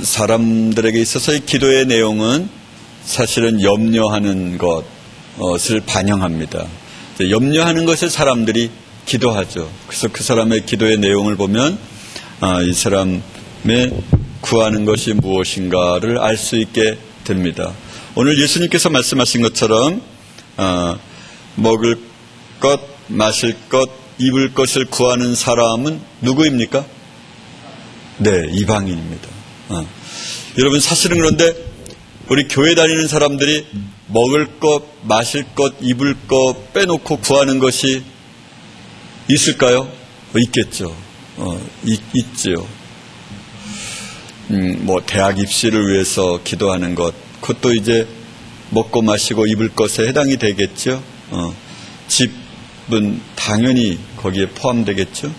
사람들에게 있어서의 기도의 내용은 사실은 염려하는 것을 반영합니다. 염려하는 것을 사람들이 기도하죠. 그래서 그 사람의 기도의 내용을 보면 이 사람의 구하는 것이 무엇인가를 알 수 있게 됩니다. 오늘 예수님께서 말씀하신 것처럼 먹을 것, 마실 것, 입을 것을 구하는 사람은 누구입니까? 네, 이방인입니다. 여러분 사실은 그런데 우리 교회 다니는 사람들이 먹을 것, 마실 것, 입을 것 빼놓고 구하는 것이 있을까요? 있겠죠. 있지요. 뭐 대학 입시를 위해서 기도하는 것, 그것도 이제 먹고 마시고 입을 것에 해당이 되겠죠. 집은 당연히 거기에 포함되겠죠.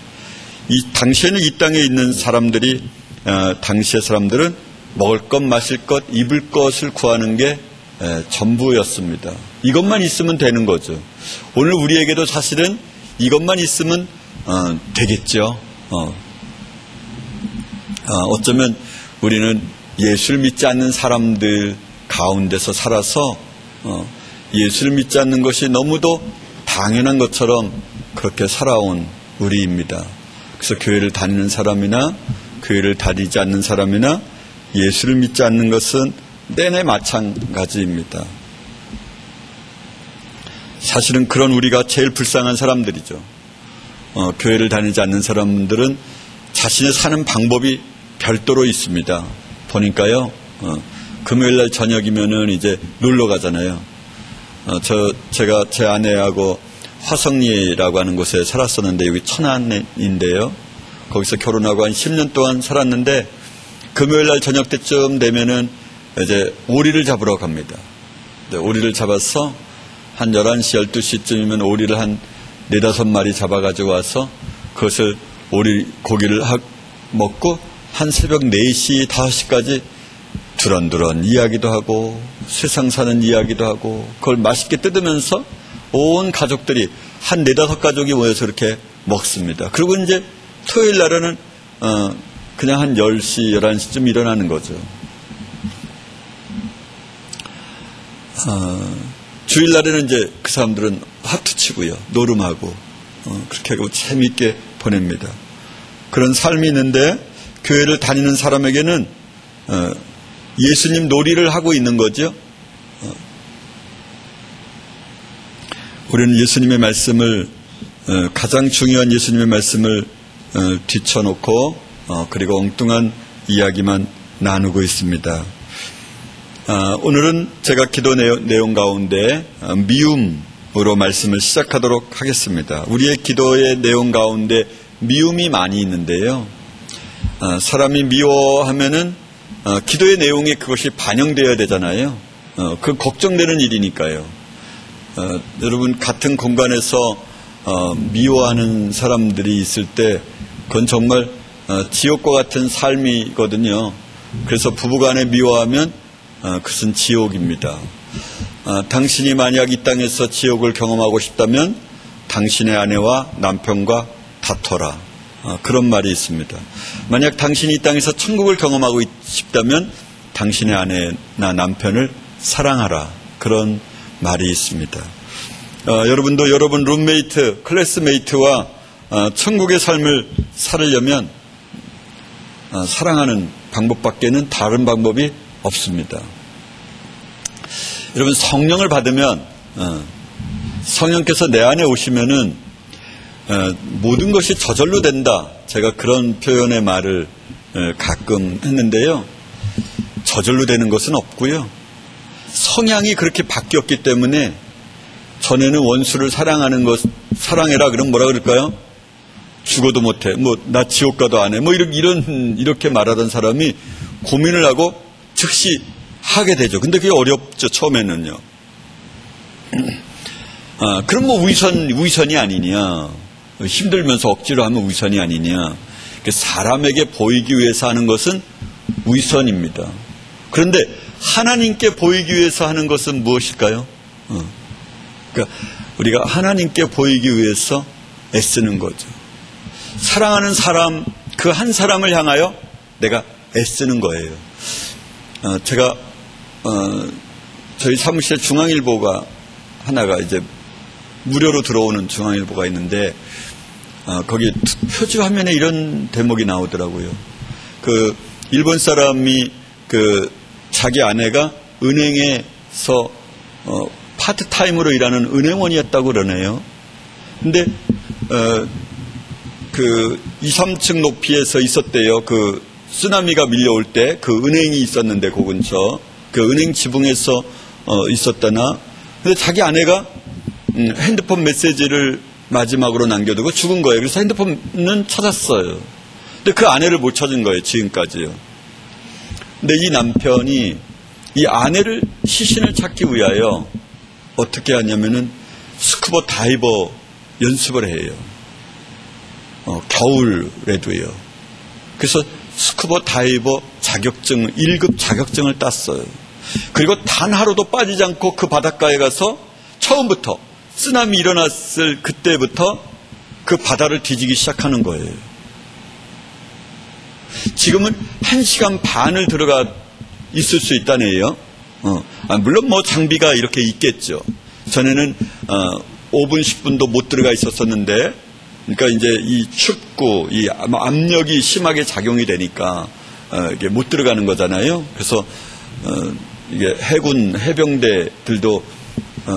당시에는 이 땅에 있는 사람들이, 당시의 사람들은 먹을 것, 마실 것, 입을 것을 구하는 게 전부였습니다. 이것만 있으면 되는 거죠. 오늘 우리에게도 사실은 이것만 있으면 되겠죠. 어쩌면 우리는 예수를 믿지 않는 사람들 가운데서 살아서 예수를 믿지 않는 것이 너무도 당연한 것처럼 그렇게 살아온 우리입니다. 그래서 교회를 다니는 사람이나 교회를 다니지 않는 사람이나 예수를 믿지 않는 것은 내내 마찬가지입니다. 사실은 그런 우리가 제일 불쌍한 사람들이죠. 교회를 다니지 않는 사람들은 자신의 사는 방법이 별도로 있습니다. 보니까요, 금요일날 저녁이면은 이제 놀러 가잖아요. 제가 제 아내하고 화성리라고 하는 곳에 살았었는데, 여기 천안인데요. 거기서 결혼하고 한 10년 동안 살았는데, 금요일날 저녁 때쯤 되면은 이제 오리를 잡으러 갑니다. 오리를 잡아서 한 11시, 12시쯤이면 오리를 한 4-5마리 잡아가지고 와서 그것을 오리 고기를 먹고 한 새벽 4시, 5시까지 두런두런 이야기도 하고 세상 사는 이야기도 하고 그걸 맛있게 뜯으면서 온 가족들이 한 4-5가족이 모여서 이렇게 먹습니다. 그리고 이제 토요일 날에는 그냥 한 10시, 11시쯤 일어나는 거죠. 주일날에는 이제 그 사람들은 화투 치고요, 노름하고 그렇게 하고 재미있게 보냅니다. 그런 삶이 있는데 교회를 다니는 사람에게는 예수님 놀이를 하고 있는 거죠. 우리는 예수님의 말씀을, 가장 중요한 예수님의 말씀을 뒤쳐놓고 그리고 엉뚱한 이야기만 나누고 있습니다. 오늘은 제가 기도 내용 가운데 미움으로 말씀을 시작하도록 하겠습니다. 우리의 기도의 내용 가운데 미움이 많이 있는데요. 사람이 미워하면은 기도의 내용에 그것이 반영되어야 되잖아요. 그 걱정되는 일이니까요. 여러분, 같은 공간에서 미워하는 사람들이 있을 때 그건 정말 지옥과 같은 삶이거든요. 그래서 부부간에 미워하면 그것은 지옥입니다. 당신이 만약 이 땅에서 지옥을 경험하고 싶다면 당신의 아내와 남편과 다퉈라. 그런 말이 있습니다. 만약 당신이 이 땅에서 천국을 경험하고 싶다면 당신의 아내나 남편을 사랑하라. 그런 말이 있습니다. 여러분도 여러분 룸메이트, 클래스메이트와 천국의 삶을 살으려면 사랑하는 방법밖에는 다른 방법이 없습니다. 여러분, 성령을 받으면 성령께서 내 안에 오시면은 모든 것이 저절로 된다. 제가 그런 표현의 말을 가끔 했는데요. 저절로 되는 것은 없고요. 성향이 그렇게 바뀌었기 때문에 전에는 원수를 사랑하는 것, 사랑해라 그러면 뭐라 그럴까요? 죽어도 못해. 나 지옥 가도 안 해. 이렇게 말하던 사람이 고민을 하고 즉시 하게 되죠. 근데 그게 어렵죠, 처음에는요. 그럼 위선이 아니냐. 힘들면서 억지로 하면 위선이 아니냐. 사람에게 보이기 위해서 하는 것은 위선입니다. 그런데 하나님께 보이기 위해서 하는 것은 무엇일까요? 그러니까 우리가 하나님께 보이기 위해서 애쓰는 거죠. 사랑하는 사람, 그 한 사람을 향하여 내가 애쓰는 거예요. 제가 저희 사무실에 중앙일보가 하나가 이제 무료로 들어오는 중앙일보가 있는데 거기 표지 화면에 이런 대목이 나오더라고요. 그 일본 사람이 그 자기 아내가 은행에서 파트타임으로 일하는 은행원이었다고 그러네요. 근데 그 2, 3층 높이에서 있었대요. 그 쓰나미가 밀려올 때 그 은행이 있었는데 그 근처 그 은행 지붕에서 있었다나. 근데 자기 아내가 핸드폰 메시지를 마지막으로 남겨두고 죽은 거예요. 그래서 핸드폰은 찾았어요. 근데 그 아내를 못 찾은 거예요. 지금까지요. 근데 이 남편이 이 아내를 시신을 찾기 위하여 어떻게 하냐면은 스쿠버 다이버 연습을 해요. 겨울에도요. 그래서 스쿠버 다이버 자격증 1급 자격증을 땄어요. 그리고 단 하루도 빠지지 않고 그 바닷가에 가서 처음부터 쓰나미 일어났을 그때부터 그 바다를 뒤지기 시작하는 거예요. 지금은 1시간 반을 들어가 있을 수 있다네요. 물론 뭐 장비가 이렇게 있겠죠. 전에는 5분 10분도 못 들어가 있었었는데, 그러니까 이제 이 춥고 이 압력이 심하게 작용이 되니까 이게 못 들어가는 거잖아요. 그래서 이게 해군 해병대들도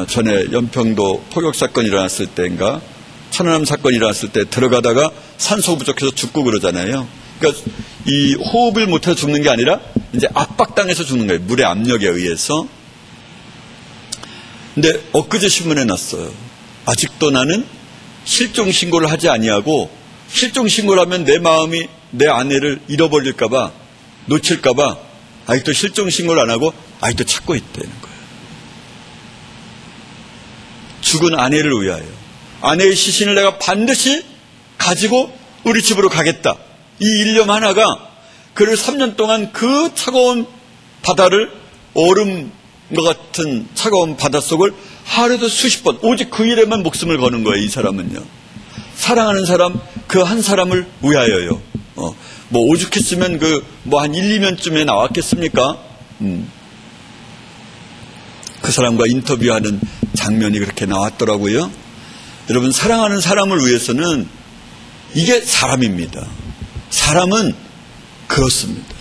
전에 연평도 포격 사건이 일어났을 때인가 천안함 사건이 일어났을 때 들어가다가 산소 부족해서 죽고 그러잖아요. 그러니까 이 호흡을 못해서 죽는 게 아니라 이제 압박당해서 죽는 거예요. 물의 압력에 의해서. 근데 엊그제 신문에 났어요. 아직도 나는 실종 신고를 하지 아니하고, 실종 신고를 하면 내 마음이 내 아내를 잃어버릴까봐, 놓칠까봐 아직도 실종 신고를 안 하고 아직도 찾고 있다는 거예요. 죽은 아내를 위하여 아내의 시신을 내가 반드시 가지고 우리 집으로 가겠다. 이 일념 하나가 그를 3년 동안 그 차가운 바다를, 얼음과 같은 차가운 바닷속을 하루에도 수십 번, 오직 그 일에만 목숨을 거는 거예요. 이 사람은요. 사랑하는 사람, 그 한 사람을 위하여요. 뭐 오죽했으면 한 1, 2년쯤에 나왔겠습니까? 그 사람과 인터뷰하는 장면이 그렇게 나왔더라고요. 여러분, 사랑하는 사람을 위해서는 이게 사람입니다. 사람은 그렇습니다.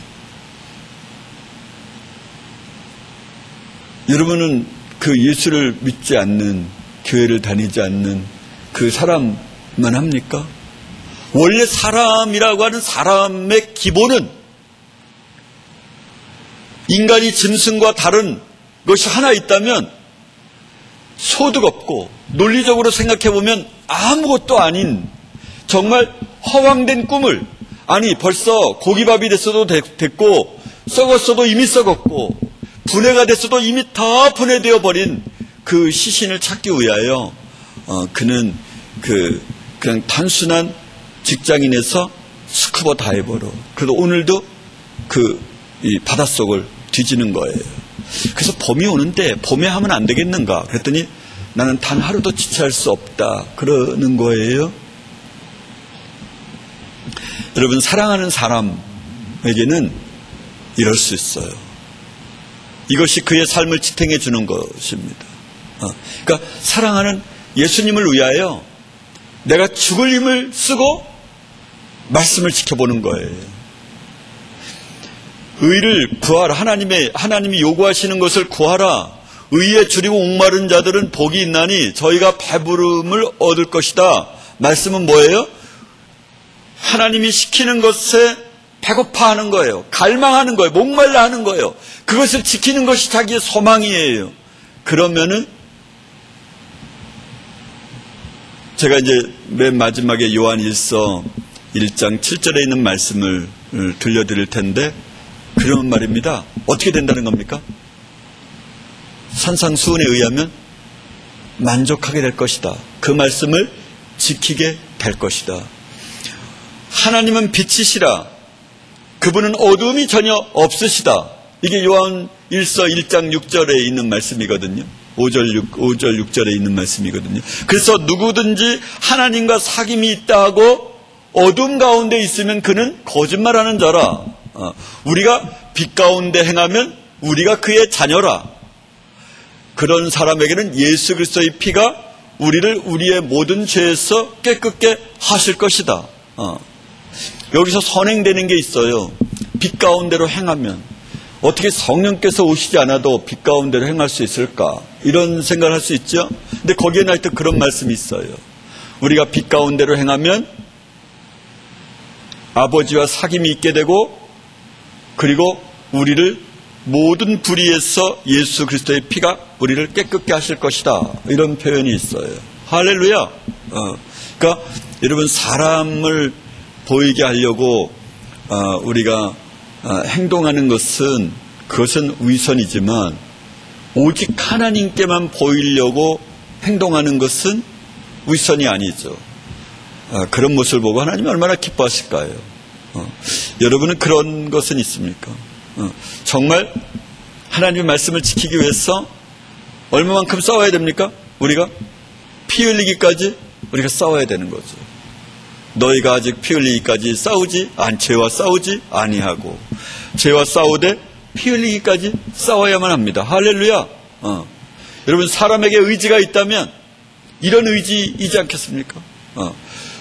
여러분은 그 예수를 믿지 않는, 교회를 다니지 않는 그 사람만 합니까? 원래 사람이라고 하는 사람의 기본은 인간이 짐승과 다른 것이 하나 있다면 소득 없고, 논리적으로 생각해보면 아무것도 아닌 정말 허황된 꿈을, 아니 벌써 고기밥이 됐어도 됐고, 썩었어도 이미 썩었고, 분해가 됐어도 이미 다 분해되어 버린 그 시신을 찾기 위하여 그는 그냥 단순한 직장인에서 스쿠버 다이버로, 그래도 오늘도 이 바닷속을 뒤지는 거예요. 그래서 봄이 오는데 봄에 하면 안 되겠는가? 그랬더니 나는 단 하루도 지체할 수 없다. 그러는 거예요. 여러분, 사랑하는 사람에게는 이럴 수 있어요. 이것이 그의 삶을 지탱해 주는 것입니다. 그러니까 사랑하는 예수님을 위하여 내가 죽을 힘을 쓰고 말씀을 지켜보는 거예요. 의를 구하라. 하나님이 요구하시는 것을 구하라. 의에 줄이고 목마른 자들은 복이 있나니 저희가 배부름을 얻을 것이다. 말씀은 뭐예요? 하나님이 시키는 것에 배고파하는 거예요. 갈망하는 거예요. 목말라 하는 거예요. 그것을 지키는 것이 자기의 소망이에요. 그러면은 제가 이제 맨 마지막에 요한일서 1장 7절에 있는 말씀을 들려드릴 텐데, 그런 말입니다. 어떻게 된다는 겁니까? 산상수훈에 의하면 만족하게 될 것이다. 그 말씀을 지키게 될 것이다. 하나님은 빛이시라. 그분은 어두움이 전혀 없으시다. 이게 요한일서 1장 6절에 있는 말씀이거든요. 5절 6절에 있는 말씀이거든요. 그래서 누구든지 하나님과 사귐이 있다 하고 어둠 가운데 있으면 그는 거짓말하는 자라. 우리가 빛 가운데 행하면 우리가 그의 자녀라. 그런 사람에게는 예수 그리스도의 피가 우리를 우리의 모든 죄에서 깨끗게 하실 것이다. 여기서 선행되는 게 있어요. 빛 가운데로 행하면 어떻게 성령께서 오시지 않아도 빛 가운데로 행할 수 있을까? 이런 생각을 할 수 있죠. 근데 거기에는 하여튼 그런 말씀이 있어요. 우리가 빛 가운데로 행하면 아버지와 사귐이 있게 되고, 그리고 우리를 모든 불의에서 예수 그리스도의 피가 우리를 깨끗게 하실 것이다. 이런 표현이 있어요. 할렐루야. 그러니까 여러분, 사람을 보이게 하려고 우리가 행동하는 것은, 그것은 위선이지만 오직 하나님께만 보이려고 행동하는 것은 위선이 아니죠. 그런 모습을 보고 하나님이 얼마나 기뻐하실까요? 여러분은 그런 것은 있습니까? 정말 하나님의 말씀을 지키기 위해서 얼마만큼 싸워야 됩니까? 우리가 피 흘리기까지 우리가 싸워야 되는 거죠. 너희가 아직 피 흘리기까지 죄와 싸우지 아니하고, 죄와 싸우되 피 흘리기까지 싸워야만 합니다. 할렐루야. 여러분, 사람에게 의지가 있다면 이런 의지이지 않겠습니까?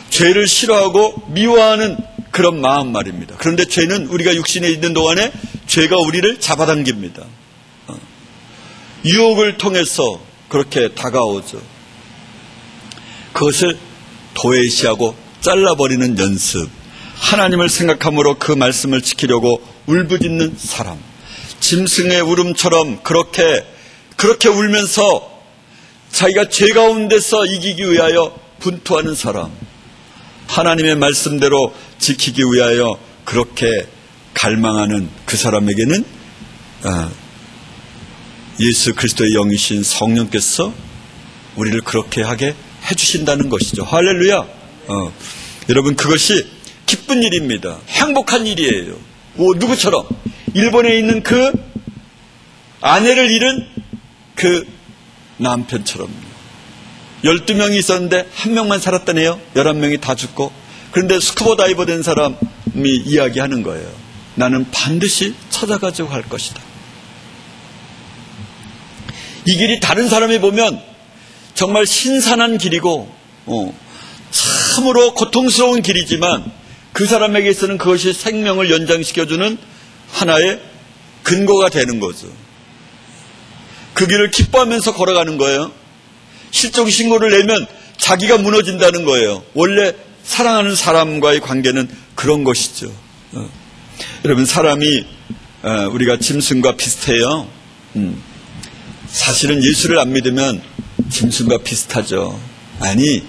죄를 싫어하고 미워하는 그런 마음 말입니다. 그런데 죄는 우리가 육신에 있는 동안에 죄가 우리를 잡아당깁니다. 유혹을 통해서 그렇게 다가오죠. 그것을 도외시하고 잘라버리는 연습, 하나님을 생각함으로 그 말씀을 지키려고 울부짖는 사람, 짐승의 울음처럼 그렇게 울면서 자기가 죄 가운데서 이기기 위하여 분투하는 사람, 하나님의 말씀대로 지키기 위하여 그렇게 갈망하는 그 사람에게는 예수 그리스도의 영이신 성령께서 우리를 그렇게 하게 해주신다는 것이죠. 할렐루야. 여러분, 그것이 기쁜 일입니다. 행복한 일이에요. 누구처럼? 일본에 있는 그 아내를 잃은 그 남편처럼요. 12명이 있었는데 1명만 살았다네요. 11명이 다 죽고. 그런데 스쿠버 다이버 된 사람이 이야기하는 거예요. 나는 반드시 찾아가지고 갈 것이다. 이 길이 다른 사람이 보면 정말 신선한 길이고 참으로 고통스러운 길이지만, 그 사람에게서는 그것이 생명을 연장시켜주는 하나의 근거가 되는 거죠. 그 길을 기뻐하면서 걸어가는 거예요. 실종 신고를 내면 자기가 무너진다는 거예요. 원래 사랑하는 사람과의 관계는 그런 것이죠. 여러분, 사람이 우리가 짐승과 비슷해요. 사실은 예수를 안 믿으면 짐승과 비슷하죠. 아니,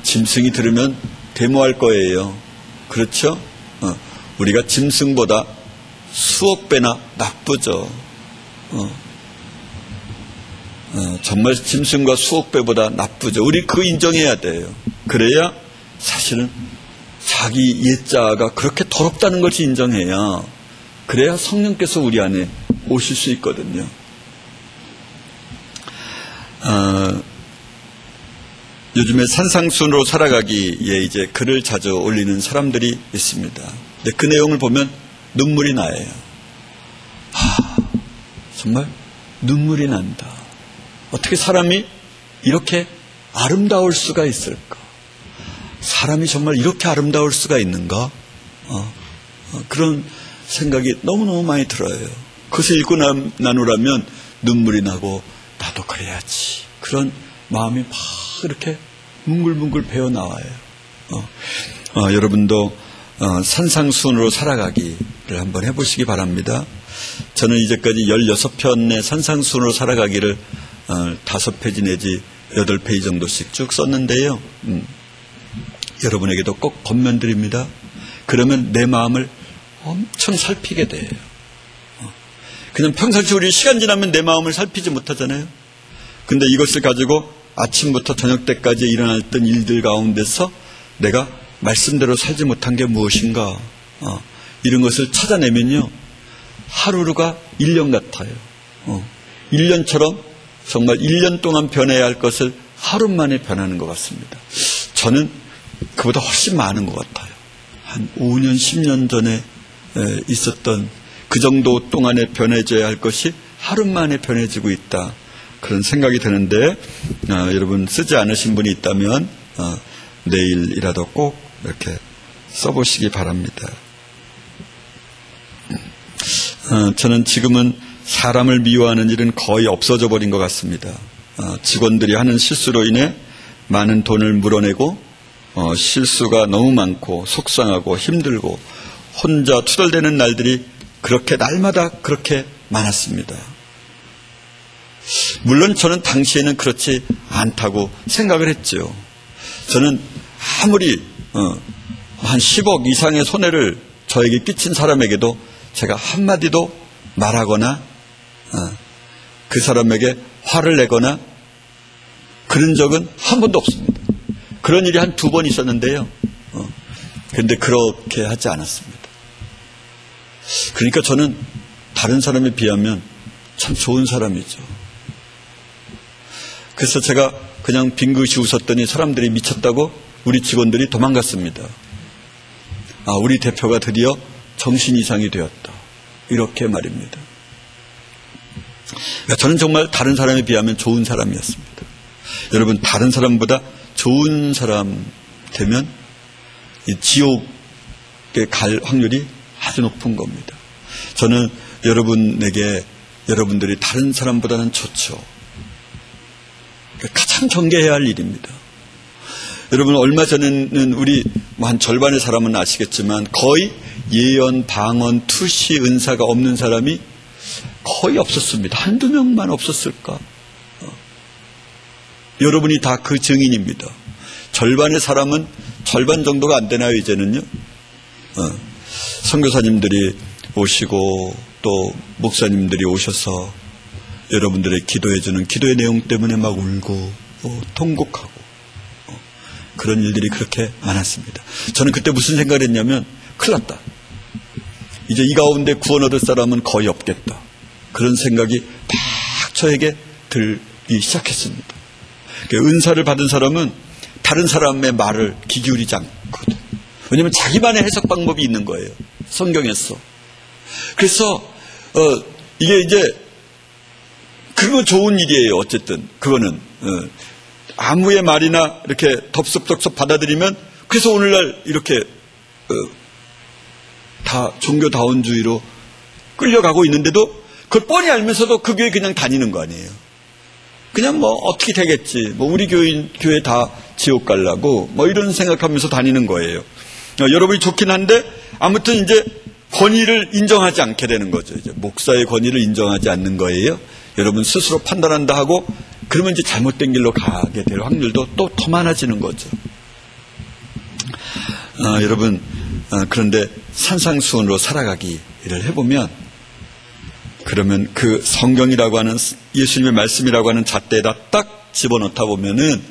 짐승이 들으면 데모할 거예요. 그렇죠? 우리가 짐승보다 수억 배나 나쁘죠. 정말 짐승과 수억 배보다 나쁘죠. 우리 그거 인정해야 돼요. 그래야 사실은 자기 옛자가 그렇게 더럽다는 것을 인정해야, 그래야 성령께서 우리 안에 오실 수 있거든요. 요즘에 산상순으로 살아가기에 이제 글을 자주 올리는 사람들이 있습니다. 근데 그 내용을 보면 눈물이 나요. 정말 눈물이 난다. 어떻게 사람이 이렇게 아름다울 수가 있을까? 사람이 정말 이렇게 아름다울 수가 있는가? 그런 생각이 너무너무 많이 들어요. 그것을 읽고 나누라면 눈물이 나고, 나도 그래야지. 그런 마음이 막 이렇게 뭉글뭉글 배어나와요. 여러분도 산상순으로 살아가기를 한번 해보시기 바랍니다. 저는 이제까지 16편의 산상순으로 살아가기를 5페이지 내지 8페이지 정도씩 쭉 썼는데요. 여러분에게도 꼭 권면드립니다. 그러면 내 마음을 엄청 살피게 돼요. 그냥 평상시 우리 시간 지나면 내 마음을 살피지 못하잖아요. 근데 이것을 가지고 아침부터 저녁 때까지 일어났던 일들 가운데서 내가 말씀대로 살지 못한 게 무엇인가, 이런 것을 찾아내면요, 하루가 1년 같아요. 1년처럼 정말 1년 동안 변해야 할 것을 하루 만에 변하는 것 같습니다. 저는 그보다 훨씬 많은 것 같아요. 한 5년, 10년 전에 있었던 그 정도 동안에 변해져야 할 것이 하루 만에 변해지고 있다. 그런 생각이 드는데 여러분 쓰지 않으신 분이 있다면 내일이라도 꼭 이렇게 써보시기 바랍니다. 저는 지금은 사람을 미워하는 일은 거의 없어져 버린 것 같습니다. 직원들이 하는 실수로 인해 많은 돈을 물어내고 실수가 너무 많고 속상하고 힘들고 혼자 투덜대는 날들이 그렇게 날마다 그렇게 많았습니다. 물론 저는 당시에는 그렇지 않다고 생각을 했죠. 저는 아무리 한 10억 이상의 손해를 저에게 끼친 사람에게도 제가 한마디도 말하거나 그 사람에게 화를 내거나 그런 적은 한 번도 없습니다. 그런 일이 한 2번 있었는데요. 그런데 그렇게 하지 않았습니다. 그러니까 저는 다른 사람에 비하면 참 좋은 사람이죠. 그래서 제가 그냥 빙긋이 웃었더니 사람들이 미쳤다고 우리 직원들이 도망갔습니다. 우리 대표가 드디어 정신 이상이 되었다. 이렇게 말입니다. 그러니까 저는 정말 다른 사람에 비하면 좋은 사람이었습니다. 여러분, 다른 사람보다 좋은 사람 되면 이 지옥에 갈 확률이 아주 높은 겁니다. 저는 여러분에게 여러분들이 다른 사람보다는 좋죠. 가장 경계해야 할 일입니다. 여러분, 얼마 전에는 우리 한 절반의 사람은 아시겠지만 거의 예언, 방언, 투시, 은사가 없는 사람이 거의 없었습니다. 한두 명만 없었을까? 여러분이 다 그 증인입니다. 절반의 사람은 절반 정도가 안 되나요, 이제는요? 선교사님들이 오시고 또 목사님들이 오셔서 여러분들의 기도해주는 기도의 내용 때문에 막 울고 통곡하고 그런 일들이 그렇게 많았습니다. 저는 그때 무슨 생각을 했냐면 큰일 났다. 이제 이 가운데 구원 얻을 사람은 거의 없겠다. 그런 생각이 막 저에게 들기 시작했습니다. 은사를 받은 사람은 다른 사람의 말을 귀 기울이지 않거든. 왜냐하면 자기만의 해석 방법이 있는 거예요. 성경에서. 그래서 이게 이제 그거 좋은 일이에요. 어쨌든 그거는 아무의 말이나 이렇게 덥석덥석 받아들이면 그래서 오늘날 이렇게 다 종교다원주의로 끌려가고 있는데도 그걸 뻔히 알면서도 그 교회 그냥 다니는 거 아니에요. 그냥 뭐 어떻게 되겠지. 뭐 우리 교회 다 지옥 가려고 뭐 이런 생각하면서 다니는 거예요. 여러분이 좋긴 한데 아무튼 이제 권위를 인정하지 않게 되는 거죠. 이제 목사의 권위를 인정하지 않는 거예요. 여러분 스스로 판단한다 하고 그러면 이제 잘못된 길로 가게 될 확률도 또 더 많아지는 거죠. 여러분 그런데 산상수훈으로 살아가기를 해보면 그러면 그 성경이라고 하는 예수님의 말씀이라고 하는 잣대에다 딱 집어넣다 보면은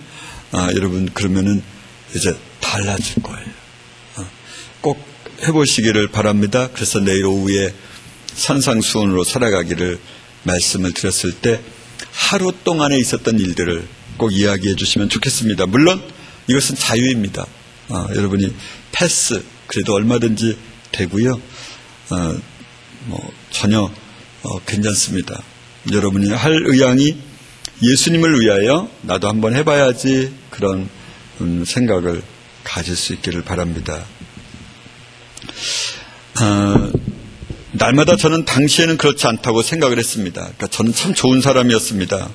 여러분 그러면은 이제 달라질 거예요. 꼭 해보시기를 바랍니다. 그래서 내일 오후에 산상수훈으로 살아가기를 말씀을 드렸을 때 하루 동안에 있었던 일들을 꼭 이야기해 주시면 좋겠습니다. 물론 이것은 자유입니다. 여러분이 패스 그래도 얼마든지 되고요. 뭐 전혀 괜찮습니다. 여러분이 할 의향이 예수님을 위하여 나도 한번 해봐야지 그런 생각을 가질 수 있기를 바랍니다. 날마다 저는 당시에는 그렇지 않다고 생각을 했습니다. 그러니까 저는 참 좋은 사람이었습니다.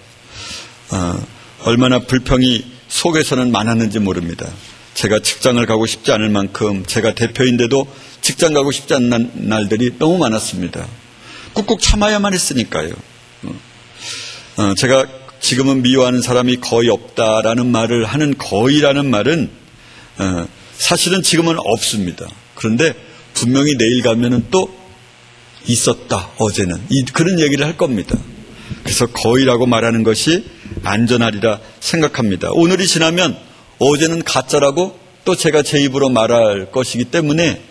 얼마나 불평이 속에서는 많았는지 모릅니다. 제가 직장을 가고 싶지 않을 만큼 제가 대표인데도 직장 가고 싶지 않는 날들이 너무 많았습니다. 꾹꾹 참아야만 했으니까요. 제가 지금은 미워하는 사람이 거의 없다라는 말을 하는 거의라는 말은 사실은 지금은 없습니다. 그런데 분명히 내일 가면은 또 있었다, 어제는. 그런 얘기를 할 겁니다. 그래서 거의라고 말하는 것이 안전하리라 생각합니다. 오늘이 지나면 어제는 가짜라고 또 제가 제 입으로 말할 것이기 때문에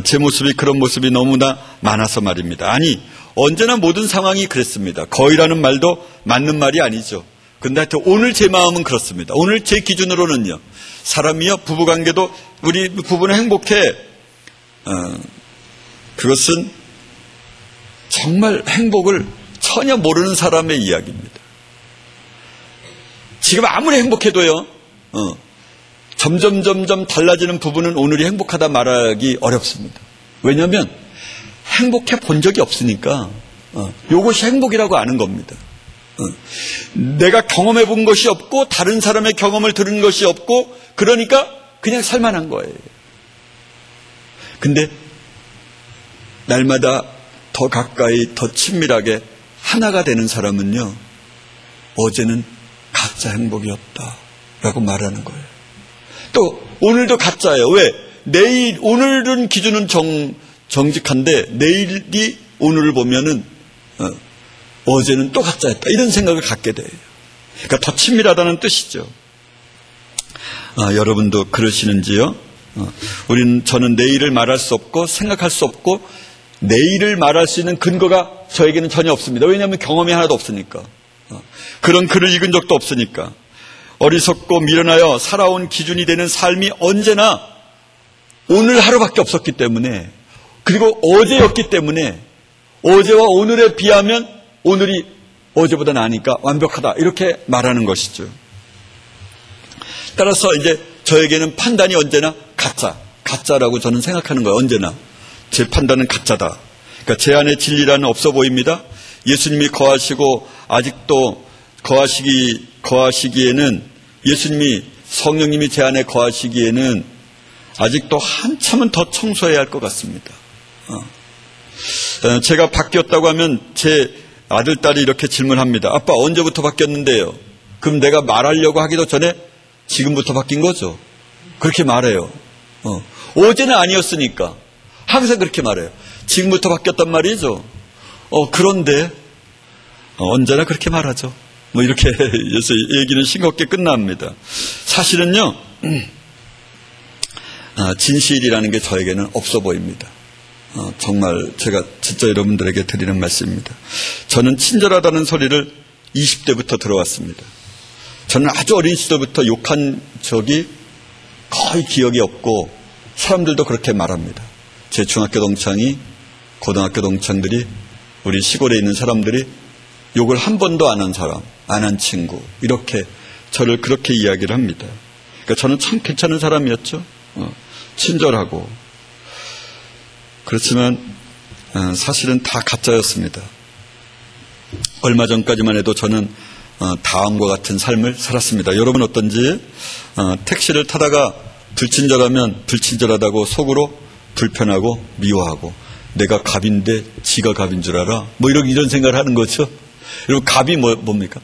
제 모습이 그런 모습이 너무나 많아서 말입니다. 아니, 언제나 모든 상황이 그랬습니다. 거의라는 말도 맞는 말이 아니죠. 근데 하여튼 오늘 제 마음은 그렇습니다. 오늘 제 기준으로는요. 사람이요, 부부관계도 우리 부부는 행복해. 그것은 정말 행복을 전혀 모르는 사람의 이야기입니다. 지금 아무리 행복해도요, 점점 달라지는 부분은 오늘이 행복하다 말하기 어렵습니다. 왜냐하면 행복해 본 적이 없으니까 이것이 행복이라고 아는 겁니다. 내가 경험해 본 것이 없고 다른 사람의 경험을 들은 것이 없고 그러니까 그냥 살만한 거예요. 근데 날마다 더 가까이 더 친밀하게 하나가 되는 사람은요, 어제는 가짜 행복이었다 라고 말하는 거예요. 또 오늘도 가짜예요. 왜? 오늘은 기준은 정직한데 내일이 오늘을 보면은 어제는 또 가짜였다 이런 생각을 갖게 돼요. 그러니까 더 친밀하다는 뜻이죠. 여러분도 그러시는지요? 저는 내일을 말할 수 없고 생각할 수 없고 내일을 말할 수 있는 근거가 저에게는 전혀 없습니다. 왜냐하면 경험이 하나도 없으니까. 그런 글을 읽은 적도 없으니까. 어리석고 미련하여 살아온 기준이 되는 삶이 언제나 오늘 하루밖에 없었기 때문에, 그리고 어제였기 때문에 어제와 오늘에 비하면 오늘이 어제보다 나으니까 완벽하다 이렇게 말하는 것이죠. 따라서 이제 저에게는 판단이 언제나 가짜라고 저는 생각하는 거예요. 언제나 제 판단은 가짜다. 그러니까 제 안에 진리라는 없어 보입니다. 예수님이 거하시고 아직도 거하시기에는, 예수님이 성령님이 제 안에 거하시기에는 아직도 한참은 더 청소해야 할 것 같습니다. 제가 바뀌었다고 하면 제 아들, 딸이 이렇게 질문합니다. 아빠 언제부터 바뀌었는데요? 그럼 내가 말하려고 하기도 전에 지금부터 바뀐 거죠. 그렇게 말해요. 어제는 아니었으니까 항상 그렇게 말해요. 지금부터 바뀌었단 말이죠. 그런데 언제나 그렇게 말하죠. 이렇게 해서 얘기는 싱겁게 끝납니다. 사실은요, 진실이라는 게 저에게는 없어 보입니다. 정말 제가 진짜 여러분들에게 드리는 말씀입니다. 저는 친절하다는 소리를 20대부터 들어왔습니다. 저는 아주 어린 시절부터 욕한 적이 거의 기억이 없고 사람들도 그렇게 말합니다. 제 중학교 동창이, 고등학교 동창들이, 우리 시골에 있는 사람들이 욕을 한 번도 안 한 사람, 안 한 친구, 이렇게 저를 그렇게 이야기를 합니다. 그러니까 저는 참 괜찮은 사람이었죠. 친절하고. 그렇지만 사실은 다 가짜였습니다. 얼마 전까지만 해도 저는 다음과 같은 삶을 살았습니다. 여러분 어떤지? 택시를 타다가 불친절하면 불친절하다고 속으로 불편하고 미워하고, 내가 갑인데 지가 갑인 줄 알아? 이런 생각을 하는 거죠. 여러분 갑이 뭡니까?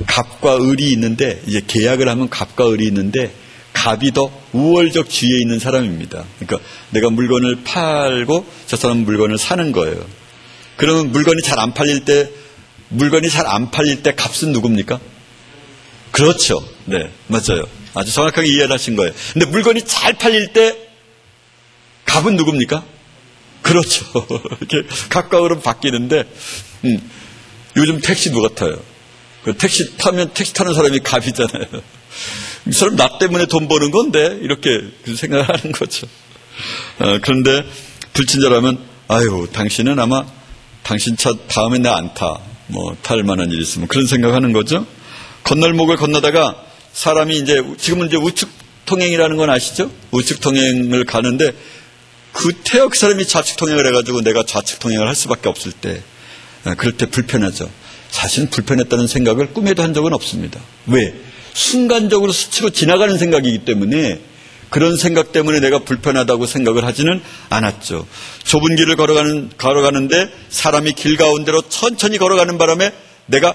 갑과 을이 있는데, 이제 계약을 하면 갑과 을이 있는데 갑이 더 우월적 지위에 있는 사람입니다. 그러니까 내가 물건을 팔고 저 사람 물건을 사는 거예요. 그러면 물건이 잘 안 팔릴 때 값은 누굽니까? 그렇죠. 네, 맞아요. 아주 정확하게 이해를 하신 거예요. 근데 물건이 잘 팔릴 때 값은 누굽니까? 그렇죠. 이렇게 갑과 을은 바뀌는데, 요즘 택시 누가 타요? 택시 타면 택시 타는 사람이 갑이잖아요. 이 사람 나 때문에 돈 버는 건데 이렇게 생각을 하는 거죠. 그런데 불친절하면, 아유 당신은 아마 당신 차 다음에 나 안 타, 탈 만한 일이 있으면, 그런 생각하는 거죠. 건널목을 건너다가 사람이 지금은 우측 통행이라는 건 아시죠? 우측 통행을 가는데 그 사람이 좌측 통행을 해가지고 내가 좌측 통행을 할 수밖에 없을 때, 그럴 때 불편하죠. 사실은 불편했다는 생각을 꿈에도 한 적은 없습니다. 왜? 순간적으로 스치고 지나가는 생각이기 때문에, 그런 생각 때문에 내가 불편하다고 생각을 하지는 않았죠. 좁은 길을 걸어가는데 사람이 길 가운데로 천천히 걸어가는 바람에 내가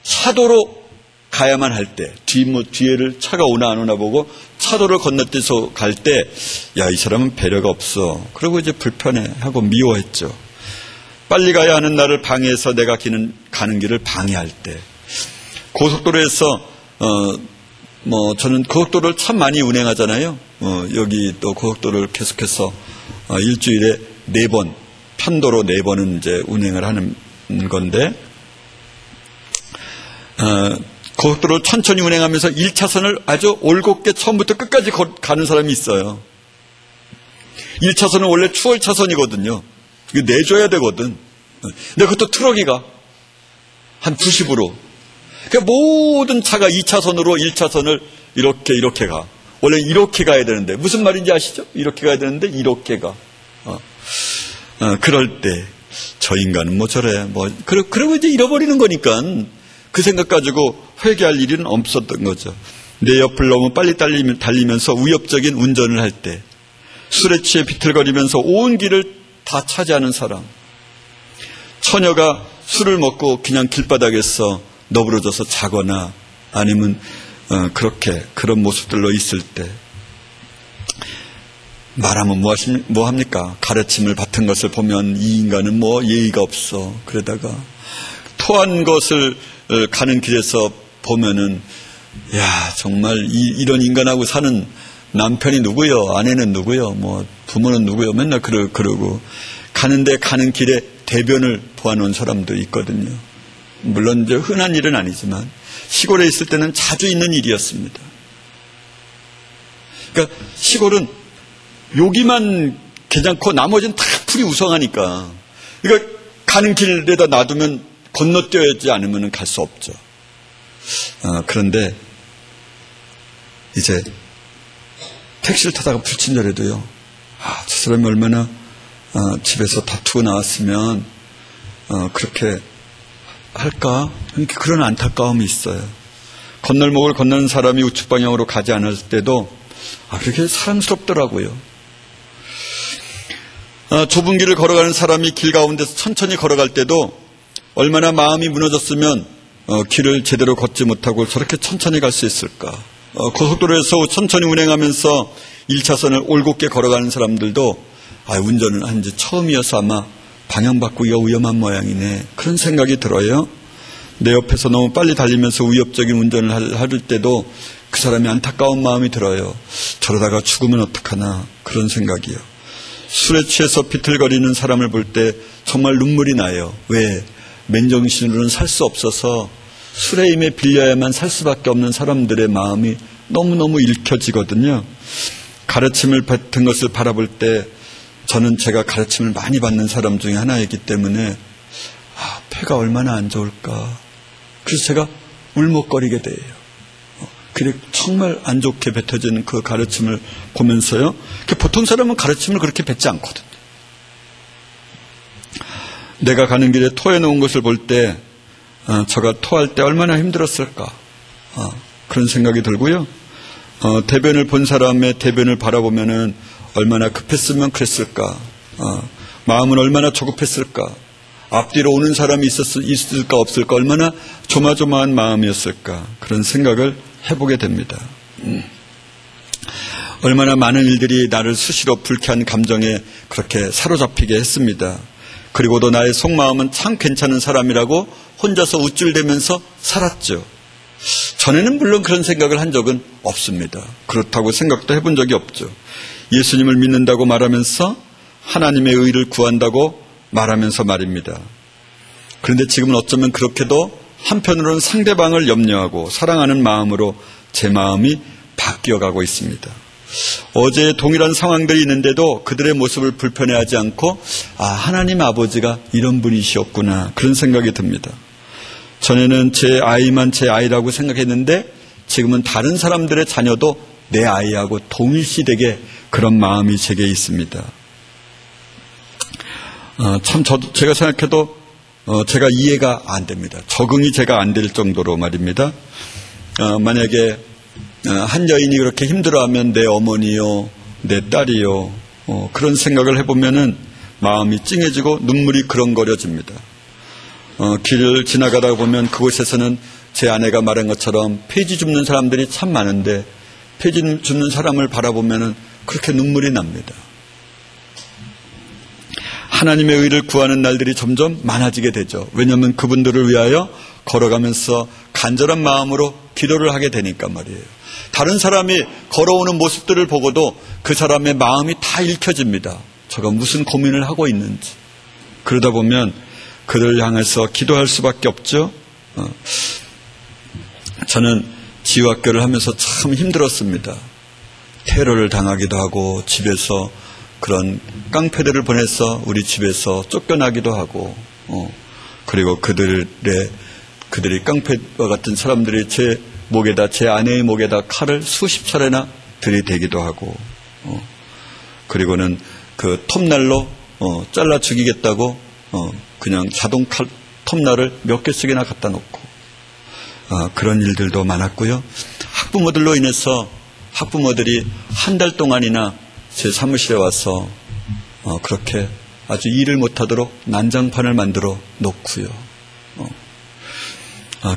차도로 가야만 할 때, 뒤에를 차가 오나 안 오나 보고 차도를 건너뛰어서 갈 때, 야, 이 사람은 배려가 없어. 그리고 이제 불편해하고 미워했죠. 빨리 가야 하는 나를 방해해서 내가 가는 길을 방해할 때, 고속도로에서 저는 고속도로를 참 많이 운행하잖아요. 여기 또 고속도로를 계속해서 일주일에 4번, 편도로 4번은 이제 운행을 하는 건데, 고속도로를 천천히 운행하면서 1차선을 아주 올곧게 처음부터 끝까지 가는 사람이 있어요. 1차선은 원래 추월차선이거든요. 이거 내줘야 되거든. 근데 그것도 트럭이가 한 90으로. 그러니까 모든 차가 2차선으로 1차선을 이렇게 가. 원래 이렇게 가야 되는데, 무슨 말인지 아시죠? 이렇게 가야 되는데, 이렇게 가. 그럴 때, 저 인간은 뭐 저래. 그러고 이제 잃어버리는 거니까, 그 생각 가지고 회개할 일은 없었던 거죠. 내 옆을 너무 빨리 달리면서 위협적인 운전을 할 때, 술에 취해 비틀거리면서 온 길을 다 차지하는 사람. 처녀가 술을 먹고 그냥 길바닥에서 너부러져서 자거나 아니면 그런 모습들로 있을 때 말하면 뭐 합니까? 가르침을 받은 것을 보면 이 인간은 뭐 예의가 없어. 그러다가 토한 것을 가는 길에서 보면은 야 정말 이런 인간하고 사는 남편이 누구요? 아내는 누구요? 뭐 부모는 누구요? 맨날 그러고 가는데 가는 길에 대변을 보아놓은 사람도 있거든요. 물론 이제 흔한 일은 아니지만 시골에 있을 때는 자주 있는 일이었습니다. 그러니까 시골은 여기만 괜찮고 나머지는 다 풀이 우성하니까 그러니까 가는 길에다 놔두면 건너뛰어야지 않으면 갈 수 없죠. 그런데 이제 택시를 타다가 불친절해도요. 저 사람이 얼마나 집에서 다투고 나왔으면 그렇게 할까? 그런 안타까움이 있어요. 건널목을 건너는 사람이 우측 방향으로 가지 않을 때도 그렇게 사랑스럽더라고요. 좁은 길을 걸어가는 사람이 길 가운데서 천천히 걸어갈 때도 얼마나 마음이 무너졌으면 길을 제대로 걷지 못하고 저렇게 천천히 갈 수 있을까? 고속도로에서 천천히 운행하면서 1차선을 올곧게 걸어가는 사람들도 운전을 한 지 처음이어서 아마 방향 바꾸기가 위험한 모양이네. 그런 생각이 들어요. 내 옆에서 너무 빨리 달리면서 위협적인 운전을 할 때도 그 사람이 안타까운 마음이 들어요. 저러다가 죽으면 어떡하나 그런 생각이요. 술에 취해서 비틀거리는 사람을 볼 때 정말 눈물이 나요. 왜? 맨정신으로는 살 수 없어서 술의 힘에 빌려야만 살 수밖에 없는 사람들의 마음이 너무너무 읽혀지거든요. 가르침을 받은 것을 바라볼 때 저는 제가 가르침을 많이 받는 사람 중에 하나이기 때문에 폐가 얼마나 안 좋을까. 그래서 제가 울먹거리게 돼요. 그래 정말 안 좋게 뱉어지는 그 가르침을 보면서요. 보통 사람은 가르침을 그렇게 뱉지 않거든요. 내가 가는 길에 토해놓은 것을 볼 때 저가 토할 때 얼마나 힘들었을까. 그런 생각이 들고요. 대변을 본 사람의 대변을 바라보면은 얼마나 급했으면 그랬을까. 마음은 얼마나 조급했을까. 앞뒤로 오는 사람이 있을까 없을까. 얼마나 조마조마한 마음이었을까. 그런 생각을 해보게 됩니다. 얼마나 많은 일들이 나를 수시로 불쾌한 감정에 그렇게 사로잡히게 했습니다. 그리고도 나의 속마음은 참 괜찮은 사람이라고 혼자서 우쭐대면서 살았죠. 전에는 물론 그런 생각을 한 적은 없습니다. 그렇다고 생각도 해본 적이 없죠. 예수님을 믿는다고 말하면서 하나님의 의를 구한다고 말하면서 말입니다. 그런데 지금은 어쩌면 그렇게도 한편으로는 상대방을 염려하고 사랑하는 마음으로 제 마음이 바뀌어가고 있습니다. 어제 동일한 상황들이 있는데도 그들의 모습을 불편해하지 않고 하나님 아버지가 이런 분이시었구나 그런 생각이 듭니다. 전에는 제 아이만 제 아이라고 생각했는데 지금은 다른 사람들의 자녀도 내 아이하고 동일시되게 그런 마음이 제게 있습니다. 참 제가 생각해도 제가 이해가 안 됩니다. 적응이 제가 안 될 정도로 말입니다. 만약에 한 여인이 그렇게 힘들어하면 내 어머니요, 내 딸이요, 그런 생각을 해보면은 마음이 찡해지고 눈물이 그렁거려집니다. 길을 지나가다 보면 그곳에서는 제 아내가 말한 것처럼 폐지 줍는 사람들이 참 많은데 폐지 줍는 사람을 바라보면은 그렇게 눈물이 납니다. 하나님의 의를 구하는 날들이 점점 많아지게 되죠. 왜냐하면 그분들을 위하여 걸어가면서 간절한 마음으로 기도를 하게 되니까 말이에요. 다른 사람이 걸어오는 모습들을 보고도 그 사람의 마음이 다 읽혀집니다. 저가 무슨 고민을 하고 있는지. 그러다 보면 그들을 향해서 기도할 수밖에 없죠. 저는 지유학교를 하면서 참 힘들었습니다. 테러를 당하기도 하고 집에서 그런 깡패들을 보내서 우리 집에서 쫓겨나기도 하고, 그리고 그들이 깡패와 같은 사람들이 제 아내의 목에다 칼을 수십 차례나 들이대기도 하고, 그리고는 그 톱날로 잘라 죽이겠다고 그냥 자동 칼 톱날을 몇 개씩이나 갖다 놓고, 그런 일들도 많았고요. 학부모들로 인해서 학부모들이 한 달 동안이나 제 사무실에 와서 그렇게 아주 일을 못하도록 난장판을 만들어 놓고요.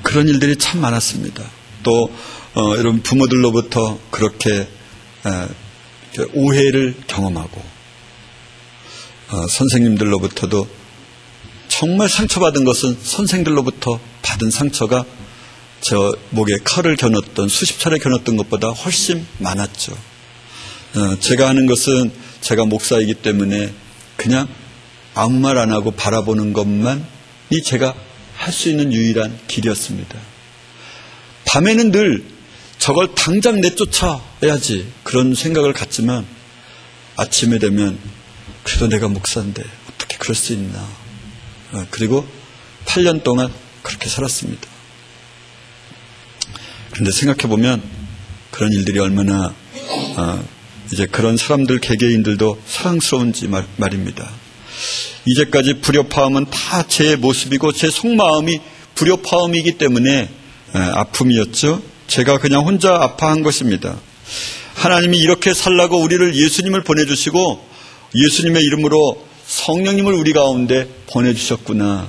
그런 일들이 참 많았습니다. 또 여러분 부모들로부터 그렇게 오해를 경험하고, 선생님들로부터도 정말 상처받은 것은 선생들로부터 받은 상처가 저 목에 칼을 겨눴던, 수십 차례 겨눴던 것보다 훨씬 많았죠. 제가 하는 것은 제가 목사이기 때문에 그냥 아무 말 안 하고 바라보는 것만이 제가 할 수 있는 유일한 길이었습니다. 밤에는 늘 저걸 당장 내쫓아야지 그런 생각을 갖지만, 아침에 되면 그래도 내가 목사인데 어떻게 그럴 수 있나. 그리고 8년 동안 그렇게 살았습니다. 그런데 생각해보면 그런 일들이 얼마나 이제 그런 사람들, 개개인들도 사랑스러운지 말입니다. 이제까지 불협화음은 다 제 모습이고 제 속마음이 불협화음이기 때문에 아픔이었죠. 제가 그냥 혼자 아파한 것입니다. 하나님이 이렇게 살라고 우리를 예수님을 보내주시고 예수님의 이름으로 성령님을 우리 가운데 보내주셨구나.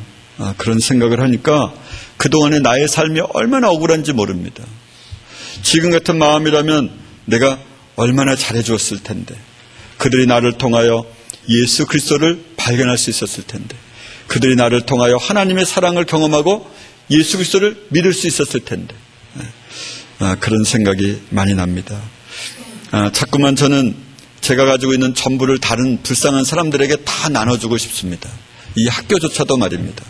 그런 생각을 하니까 그동안의 나의 삶이 얼마나 억울한지 모릅니다. 지금 같은 마음이라면 내가 얼마나 잘해주었을 텐데, 그들이 나를 통하여 예수 그리스도를 발견할 수 있었을 텐데, 그들이 나를 통하여 하나님의 사랑을 경험하고 예수 그리스도를 믿을 수 있었을 텐데, 그런 생각이 많이 납니다. 자꾸만 저는 제가 가지고 있는 전부를 다른 불쌍한 사람들에게 다 나눠주고 싶습니다. 이 학교조차도 말입니다.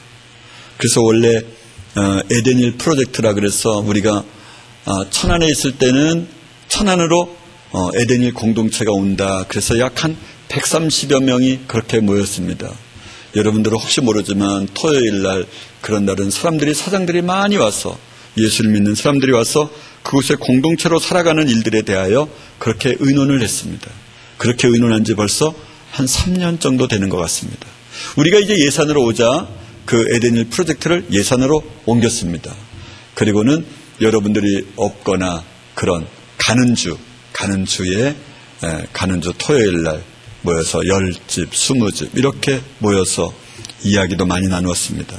그래서 원래 에덴일 프로젝트라 그래서 우리가 천안에 있을 때는 천안으로 에덴일 공동체가 온다. 그래서 약 한 130여 명이 그렇게 모였습니다. 여러분들은 혹시 모르지만 토요일 날, 그런 날은 사장들이 많이 와서, 예수를 믿는 사람들이 와서 그곳에 공동체로 살아가는 일들에 대하여 그렇게 의논을 했습니다. 그렇게 의논한 지 벌써 한 3년 정도 되는 것 같습니다. 우리가 이제 예산으로 오자 그 에덴일 프로젝트를 예산으로 옮겼습니다. 그리고는 여러분들이 없거나 그런 가는 주에 토요일 날 모여서 10집, 20집 이렇게 모여서 이야기도 많이 나누었습니다.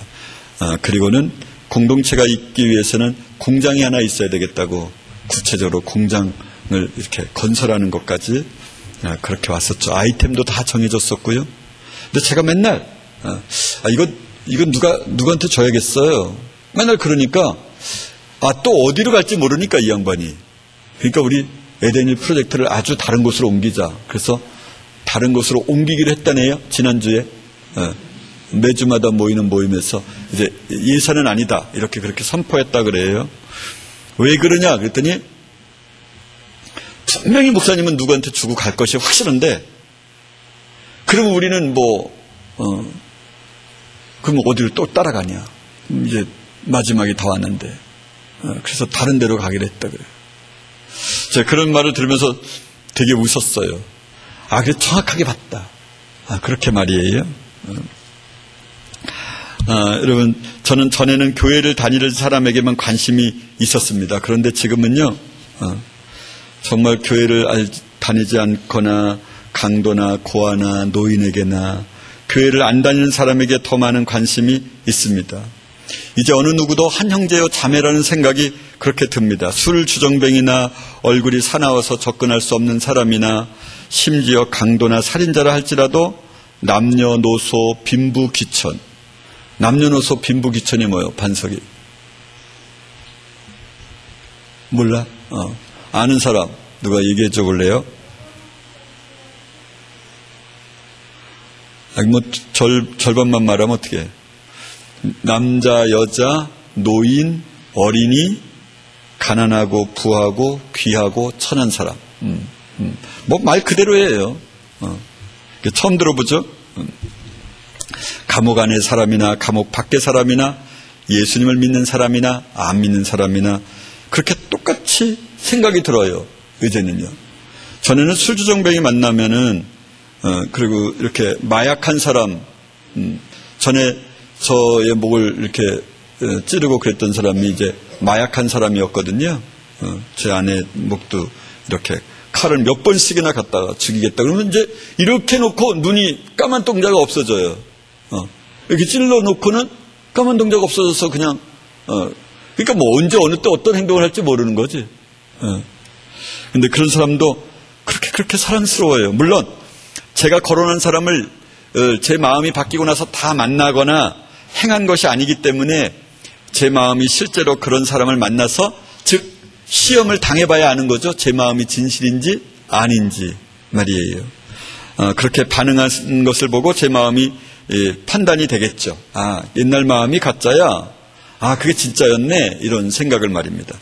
그리고는 공동체가 있기 위해서는 공장이 하나 있어야 되겠다고 구체적으로 공장을 이렇게 건설하는 것까지 그렇게 왔었죠. 아이템도 다 정해졌었고요. 근데 제가 맨날 이건 누구한테 줘야겠어요. 맨날 그러니까 또 어디로 갈지 모르니까 이 양반이. 그러니까 우리 에덴일 프로젝트를 아주 다른 곳으로 옮기자. 그래서 다른 곳으로 옮기기로 했다네요. 지난주에 매주마다 모이는 모임에서 이제 예산은 아니다 이렇게 그렇게 선포했다 그래요. 왜 그러냐 그랬더니 분명히 목사님은 누구한테 주고 갈 것이 확실한데, 그러면 우리는 그럼 어디를 또 따라가냐. 이제 마지막이 다 왔는데, 그래서 다른 데로 가기로 했다 그래요. 제가 그런 말을 들으면서 되게 웃었어요. 그래 정확하게 봤다. 그렇게 말이에요. 여러분, 저는 전에는 교회를 다니는 사람에게만 관심이 있었습니다. 그런데 지금은요, 정말 교회를 다니지 않거나 강도나 고아나 노인에게나 교회를 안 다니는 사람에게 더 많은 관심이 있습니다. 이제 어느 누구도 한 형제요 자매라는 생각이 그렇게 듭니다. 술 주정뱅이나 얼굴이 사나워서 접근할 수 없는 사람이나 심지어 강도나 살인자라 할지라도 남녀노소 빈부귀천. 남녀노소 빈부귀천이 뭐예요? 반석이. 몰라? 아는 사람 누가 얘기해 줘 볼래요? 절반만 말하면 어떻게 해? 남자, 여자, 노인, 어린이, 가난하고 부하고 귀하고 천한 사람. 말 그대로예요. 처음 들어보죠? 감옥 안의 사람이나 감옥 밖의 사람이나 예수님을 믿는 사람이나 안 믿는 사람이나 그렇게 똑같이 생각이 들어요. 이제는요. 전에는 술주정뱅이 만나면은 그리고 이렇게 마약한 사람, 전에 저의 목을 이렇게 찌르고 그랬던 사람이 이제 마약한 사람이었거든요. 제 아내 목도 이렇게 칼을 몇 번씩이나 갖다가 죽이겠다. 그러면 이제 이렇게 놓고 눈이 까만 동자가 없어져요. 이렇게 찔러 놓고는 까만 동자가 없어져서 그냥, 그러니까 뭐 언제 어느 때 어떤 행동을 할지 모르는 거지. 근데 그런 사람도 그렇게 사랑스러워요. 물론 제가 거론한 사람을 제 마음이 바뀌고 나서 다 만나거나 행한 것이 아니기 때문에 제 마음이 실제로 그런 사람을 만나서 즉 시험을 당해봐야 아는 거죠. 제 마음이 진실인지 아닌지 말이에요. 그렇게 반응한 것을 보고 제 마음이 판단이 되겠죠. 옛날 마음이 가짜야. 그게 진짜였네. 이런 생각을 말입니다.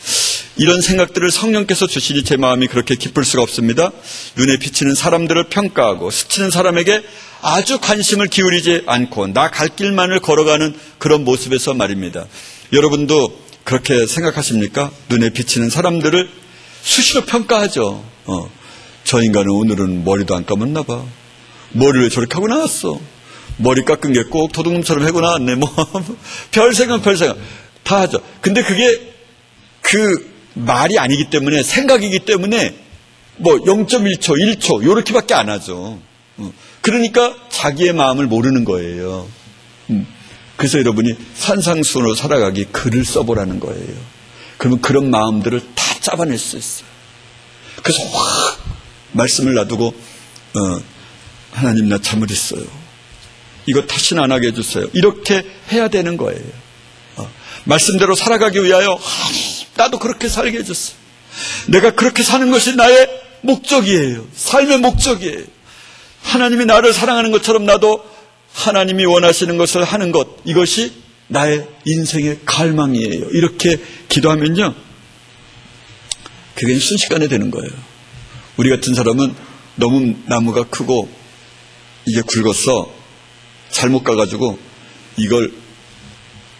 이런 생각들을 성령께서 주시니 제 마음이 그렇게 기쁠 수가 없습니다. 눈에 비치는 사람들을 평가하고 스치는 사람에게 아주 관심을 기울이지 않고 나 갈 길만을 걸어가는 그런 모습에서 말입니다. 여러분도 그렇게 생각하십니까? 눈에 비치는 사람들을 수시로 평가하죠. 저 인간은 오늘은 머리도 안 감았나 봐. 머리를 왜 저렇게 하고 나왔어? 머리 깎은 게 꼭 도둑놈처럼 하고 나왔네. 뭐 별 생각 다 하죠. 근데 그게 그 말이 아니기 때문에 생각이기 때문에 뭐 0.1초, 1초 요렇게밖에 안 하죠. 그러니까 자기의 마음을 모르는 거예요. 그래서 여러분이 산상수훈으로 살아가기 글을 써보라는 거예요. 그러면 그런 마음들을 다 잡아낼 수 있어요. 그래서 확 말씀을 놔두고 하나님 나 잘못했어요. 이거 다시는 안 하게 해주세요. 이렇게 해야 되는 거예요. 말씀대로 살아가기 위하여 나도 그렇게 살게 해줬어요. 내가 그렇게 사는 것이 나의 목적이에요. 삶의 목적이에요. 하나님이 나를 사랑하는 것처럼 나도 하나님이 원하시는 것을 하는 것, 이것이 나의 인생의 갈망이에요. 이렇게 기도하면요, 그게 순식간에 되는 거예요. 우리 같은 사람은 너무 나무가 크고 이게 굵어서 잘못 가가지고 이걸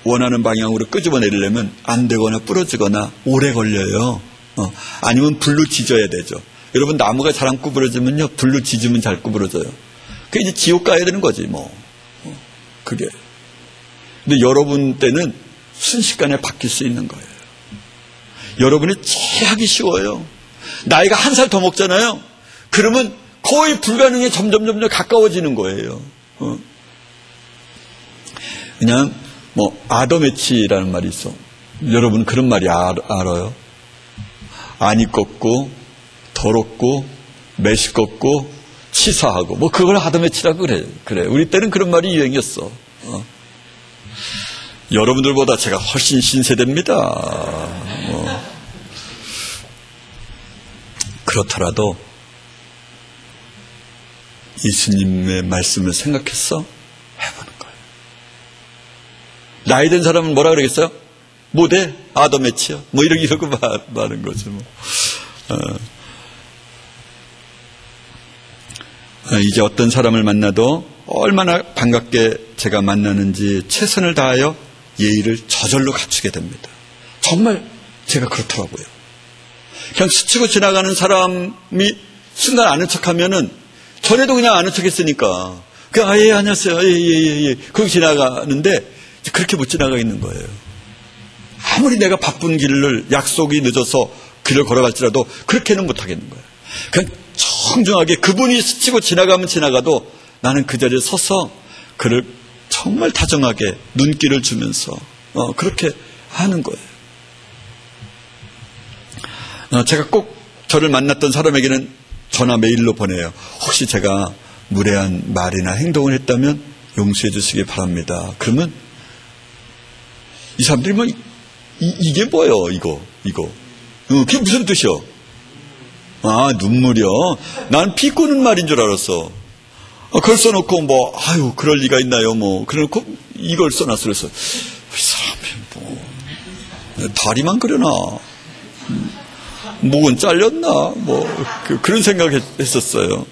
원하는 방향으로 끄집어내려면 안 되거나 부러지거나 오래 걸려요. 아니면 불로 지져야 되죠. 여러분 나무가 잘 안 구부러지면요, 불로 지지면 잘 구부러져요. 그게 이제 지옥 가야 되는 거지 뭐. 그게. 근데 여러분 때는 순식간에 바뀔 수 있는 거예요. 여러분이 제일 하기 쉬워요. 나이가 한 살 더 먹잖아요. 그러면 거의 불가능에 점점 가까워지는 거예요. 그냥 뭐 아더매치라는 말이 있어. 여러분 그런 말이 알아요? 안 익었고 더럽고 매식겁고 치사하고 뭐 그걸 아더매치라고 그래. 우리 때는 그런 말이 유행이었어. 여러분들보다 제가 훨씬 신세대입니다. 그렇더라도 예수님의 말씀을 생각해서 해보는 거예요. 나이 든 사람은 뭐라 그러겠어요? 뭐대? 아더매치요? 뭐 이러고 말하는 거죠. 뭐. 이제 어떤 사람을 만나도 얼마나 반갑게 제가 만나는지 최선을 다하여 예의를 저절로 갖추게 됩니다. 정말 제가 그렇더라고요. 그냥 스치고 지나가는 사람이 순간 아는 척하면은 전에도 그냥 아는 척했으니까 그냥 예 안녕하세요 예 그렇게 지나가는데 그렇게 못 지나가겠는 거예요. 아무리 내가 바쁜 길을 약속이 늦어서 길을 걸어갈지라도 그렇게는 못 하겠는 거예요. 그냥 청중하게 그분이 스치고 지나가면 지나가도 나는 그 자리에 서서 그를 정말 다정하게 눈길을 주면서 그렇게 하는 거예요. 제가 꼭 저를 만났던 사람에게는 전화 메일로 보내요. 혹시 제가 무례한 말이나 행동을 했다면 용서해 주시기 바랍니다. 그러면 이 사람들이 뭐 이게 뭐예요? 이거 그게 무슨 뜻이요? 눈물이요? 난 피 끄는 말인 줄 알았어. 그걸 써놓고 뭐 아유 그럴 리가 있나요? 뭐 그래놓고 이걸 써놨어. 그래서 이 사람이 뭐 다리만 그려놔. 목은 잘렸나? 뭐 그런 생각했었어요.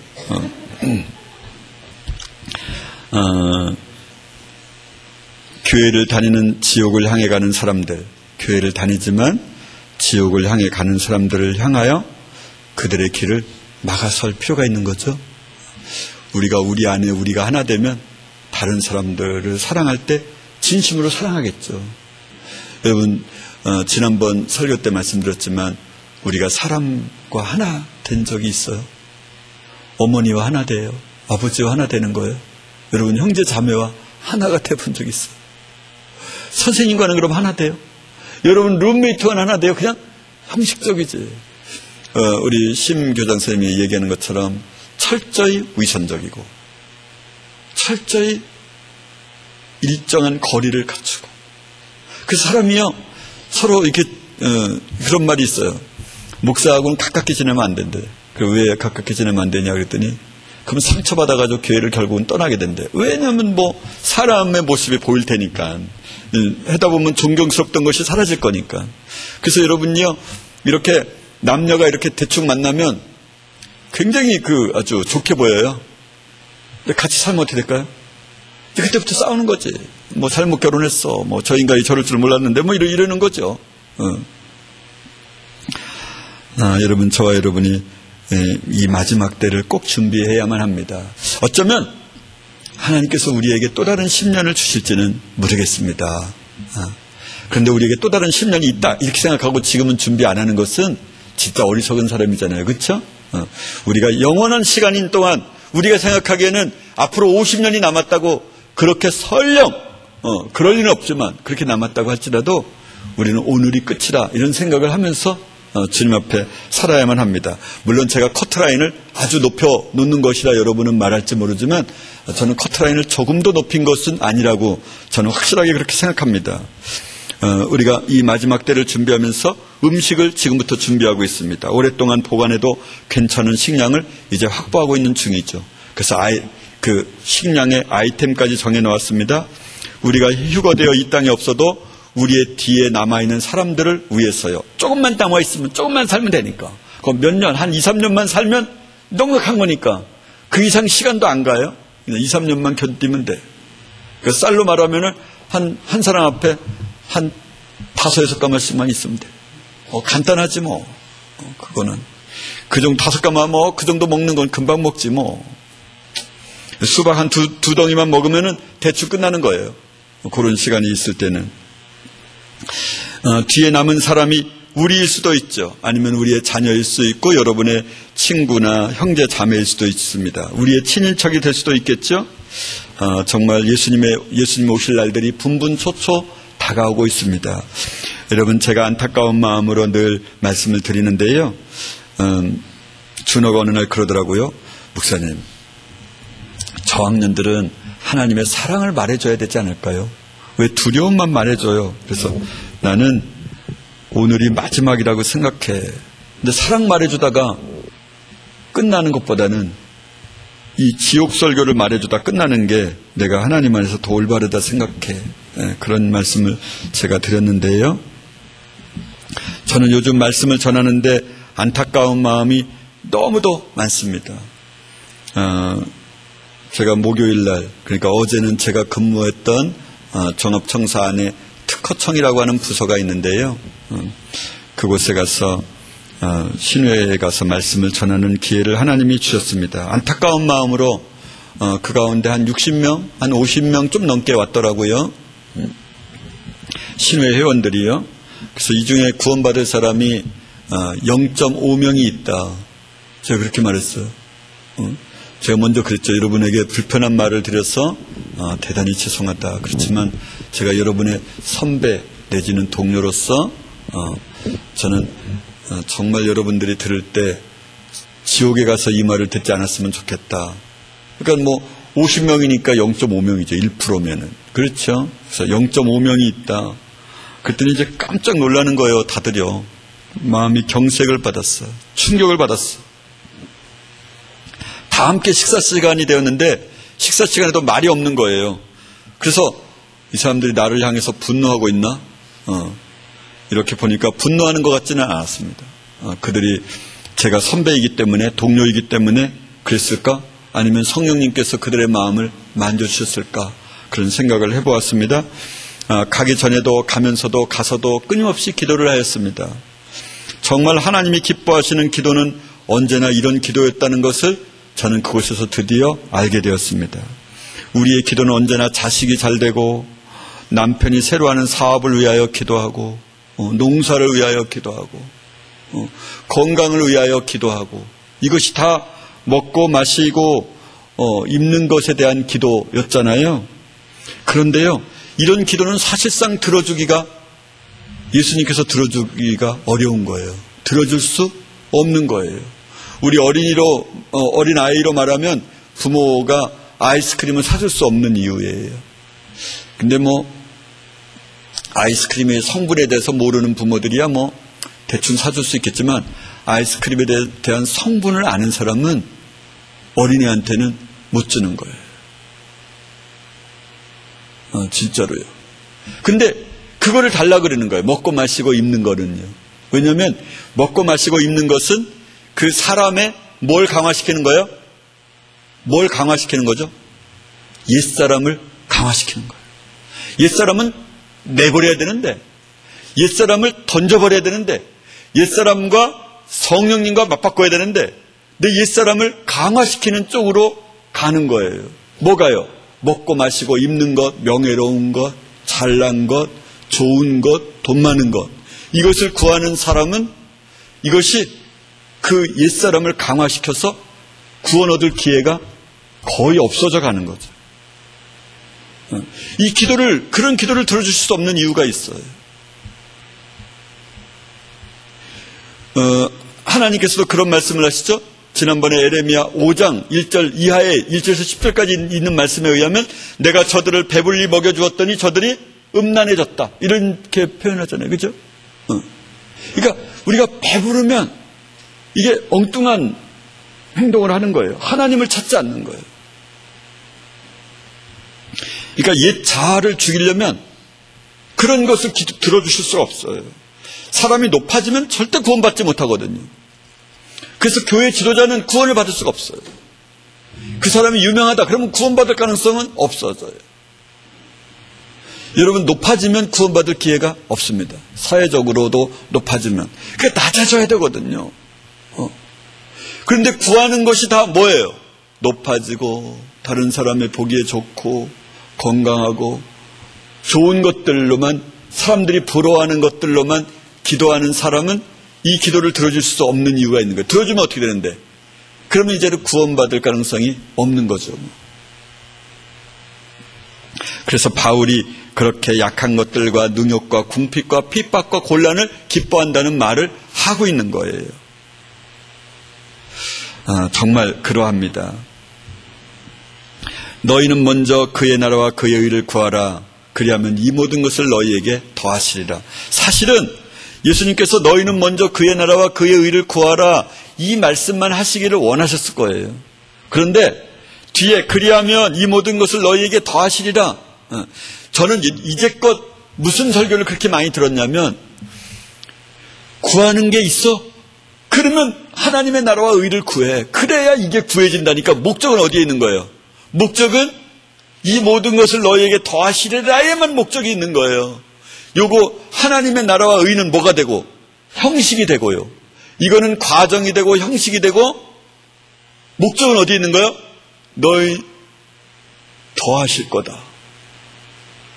교회를 다니는 지옥을 향해 가는 사람들, 교회를 다니지만 지옥을 향해 가는 사람들을 향하여 그들의 길을 막아설 필요가 있는 거죠. 우리가 우리 안에 우리가 하나 되면 다른 사람들을 사랑할 때 진심으로 사랑하겠죠. 여러분, 지난번 설교 때 말씀드렸지만 우리가 사람과 하나 된 적이 있어요. 어머니와 하나 돼요. 아버지와 하나 되는 거예요. 여러분, 형제 자매와 하나가 돼본 적이 있어요. 선생님과는 그럼 하나 돼요. 여러분, 룸메이트와는 하나 돼요. 그냥 형식적이지. 우리 심 교장 선생님이 얘기하는 것처럼 철저히 위선적이고 철저히 일정한 거리를 갖추고, 그 사람이요 서로 이렇게 그런 말이 있어요. 목사하고는 가깝게 지내면 안 된대. 왜 가깝게 지내면 안 되냐 그랬더니, 그럼 상처받아가지고 교회를 결국은 떠나게 된대. 왜냐하면 뭐 사람의 모습이 보일 테니까, 하다 보면 존경스럽던 것이 사라질 거니까. 그래서 여러분요, 이렇게 남녀가 이렇게 대충 만나면 굉장히 아주 좋게 보여요. 근데 같이 살면 어떻게 될까요? 그때부터 싸우는 거지. 뭐 잘못 결혼했어. 뭐 저 인간이 저럴 줄 몰랐는데 뭐 이러는 거죠. 여러분, 저와 여러분이 이 마지막 때를 꼭 준비해야만 합니다. 어쩌면 하나님께서 우리에게 또 다른 10년을 주실지는 모르겠습니다. 그런데 우리에게 또 다른 10년이 있다 이렇게 생각하고 지금은 준비 안 하는 것은 진짜 어리석은 사람이잖아요. 그렇죠? 우리가 영원한 시간인 동안 우리가 생각하기에는 앞으로 50년이 남았다고 그렇게 설령 그럴 리는 없지만 그렇게 남았다고 할지라도 우리는 오늘이 끝이다 이런 생각을 하면서 주님 앞에 살아야만 합니다. 물론 제가 커트라인을 아주 높여 놓는 것이라 여러분은 말할지 모르지만 저는 커트라인을 조금 더 높인 것은 아니라고 저는 확실하게 그렇게 생각합니다. 우리가 이 마지막 때를 준비하면서 음식을 지금부터 준비하고 있습니다. 오랫동안 보관해도 괜찮은 식량을 이제 확보하고 있는 중이죠. 그래서 그 식량의 아이템까지 정해놓았습니다. 우리가 휴거되어 이 땅에 없어도 우리의 뒤에 남아있는 사람들을 위해서요. 조금만 남아있으면 조금만 살면 되니까. 그럼 몇 년, 한 2, 3년만 살면 넉넉한 거니까 그 이상 시간도 안 가요. 2, 3년만 견디면 돼. 그 쌀로 말하면은 한 사람 앞에 한 5, 6가마씩만 있으면 돼. 간단하지 뭐. 그거는. 그 정도 5가마 뭐 그 정도 먹는 건 금방 먹지 뭐. 수박 한 두 덩이만 먹으면은 대충 끝나는 거예요. 그런 시간이 있을 때는. 뒤에 남은 사람이 우리일 수도 있죠. 아니면 우리의 자녀일 수 있고 여러분의 친구나 형제 자매일 수도 있습니다. 우리의 친인척이 될 수도 있겠죠. 정말 예수님 오실 날들이 분분초초 다가오고 있습니다. 여러분, 제가 안타까운 마음으로 늘 말씀을 드리는데요. 준호가 어느 날 그러더라고요. 목사님, 저학년들은 하나님의 사랑을 말해줘야 되지 않을까요? 왜 두려움만 말해줘요? 그래서 나는 오늘이 마지막이라고 생각해. 근데 사랑 말해주다가 끝나는 것보다는 이 지옥 설교를 말해주다 끝나는 게 내가 하나님 안에서 더 올바르다 생각해. 그런 말씀을 제가 드렸는데요. 저는 요즘 말씀을 전하는데 안타까운 마음이 너무도 많습니다. 제가 목요일날, 그러니까 어제는 제가 근무했던 종합청사 안에 특허청이라고 하는 부서가 있는데요. 그곳에 가서 신회에 가서 말씀을 전하는 기회를 하나님이 주셨습니다. 안타까운 마음으로 그 가운데 한 60명, 한 50명 좀 넘게 왔더라고요. 신회 회원들이요. 그래서 이 중에 구원받을 사람이 0.5명이 있다. 제가 그렇게 말했어요. 제가 먼저 그랬죠. 여러분에게 불편한 말을 드려서 대단히 죄송하다. 그렇지만 제가 여러분의 선배 내지는 동료로서 저는 정말 여러분들이 들을 때 지옥에 가서 이 말을 듣지 않았으면 좋겠다. 그러니까 뭐 50명이니까 0.5명이죠. 1%면은. 그렇죠. 그래서 0.5명이 있다. 그랬더니 이제 깜짝 놀라는 거예요. 다들요. 마음이 경색을 받았어. 충격을 받았어. 다 함께 식사 시간이 되었는데 식사 시간에도 말이 없는 거예요. 그래서 이 사람들이 나를 향해서 분노하고 있나? 이렇게 보니까 분노하는 것 같지는 않았습니다. 그들이 제가 선배이기 때문에, 동료이기 때문에 그랬을까? 아니면 성령님께서 그들의 마음을 만져주셨을까? 그런 생각을 해보았습니다. 가기 전에도 가면서도 가서도 끊임없이 기도를 하였습니다. 정말 하나님이 기뻐하시는 기도는 언제나 이런 기도였다는 것을 저는 그곳에서 드디어 알게 되었습니다. 우리의 기도는 언제나 자식이 잘 되고 남편이 새로 하는 사업을 위하여 기도하고 농사를 위하여 기도하고 건강을 위하여 기도하고 이것이 다 먹고 마시고 입는 것에 대한 기도였잖아요. 그런데요, 이런 기도는 사실상 예수님께서 들어주기가 어려운 거예요. 들어줄 수 없는 거예요. 우리 어린아이로 말하면 부모가 아이스크림을 사줄 수 없는 이유예요. 근데 아이스크림의 성분에 대해서 모르는 부모들이야 대충 사줄 수 있겠지만 아이스크림에 대한 성분을 아는 사람은 어린이한테는 못 주는 거예요. 진짜로요. 근데 그거를 달라 그러는 거예요. 먹고 마시고 입는 거는요. 왜냐하면 먹고 마시고 입는 것은 그 사람의 뭘 강화시키는 거예요? 뭘 강화시키는 거죠? 옛사람을 강화시키는 거예요. 옛사람은 내버려야 되는데, 옛사람을 던져버려야 되는데, 옛사람과 성령님과 맞바꿔야 되는데, 내 옛사람을 강화시키는 쪽으로 가는 거예요. 뭐가요? 먹고 마시고 입는 것, 명예로운 것, 잘난 것, 좋은 것, 돈 많은 것. 이것을 구하는 사람은 이것이 그 옛사람을 강화시켜서 구원 얻을 기회가 거의 없어져 가는 거죠. 그런 기도를 들어주실 수 없는 이유가 있어요. 하나님께서도 그런 말씀을 하시죠. 지난번에 에레미야 5장 1절 이하에 1절에서 10절까지 있는 말씀에 의하면 내가 저들을 배불리 먹여주었더니 저들이 음란해졌다. 이렇게 표현하잖아요. 그죠? 그러니까 우리가 배부르면 이게 엉뚱한 행동을 하는 거예요. 하나님을 찾지 않는 거예요. 그러니까 옛 자아를 죽이려면 그런 것을 들어주실 수가 없어요. 사람이 높아지면 절대 구원받지 못하거든요. 그래서 교회 지도자는 구원을 받을 수가 없어요. 그 사람이 유명하다 그러면 구원받을 가능성은 없어져요. 여러분, 높아지면 구원받을 기회가 없습니다. 사회적으로도 높아지면. 그러니까 낮아져야 되거든요. 그런데 구하는 것이 다 뭐예요? 높아지고 다른 사람의 보기에 좋고 건강하고 좋은 것들로만, 사람들이 부러워하는 것들로만 기도하는 사람은 이 기도를 들어줄 수 없는 이유가 있는 거예요. 들어주면 어떻게 되는데? 그러면 이제는 구원받을 가능성이 없는 거죠. 그래서 바울이 그렇게 약한 것들과 능욕과 궁핍과 핍박과 곤란을 기뻐한다는 말을 하고 있는 거예요. 정말 그러합니다. 너희는 먼저 그의 나라와 그의 의를 구하라. 그리하면 이 모든 것을 너희에게 더하시리라. 사실은 예수님께서 너희는 먼저 그의 나라와 그의 의를 구하라, 이 말씀만 하시기를 원하셨을 거예요. 그런데 뒤에 그리하면 이 모든 것을 너희에게 더하시리라. 저는 이제껏 무슨 설교를 그렇게 많이 들었냐면, 구하는 게 있어? 그러면 하나님의 나라와 의를 구해. 그래야 이게 구해진다니까. 목적은 어디에 있는 거예요? 목적은 이 모든 것을 너희에게 더하시리라에만 목적이 있는 거예요. 요거 하나님의 나라와 의는 뭐가 되고? 형식이 되고요. 이거는 과정이 되고 형식이 되고, 목적은 어디에 있는 거예요? 너희 더하실 거다.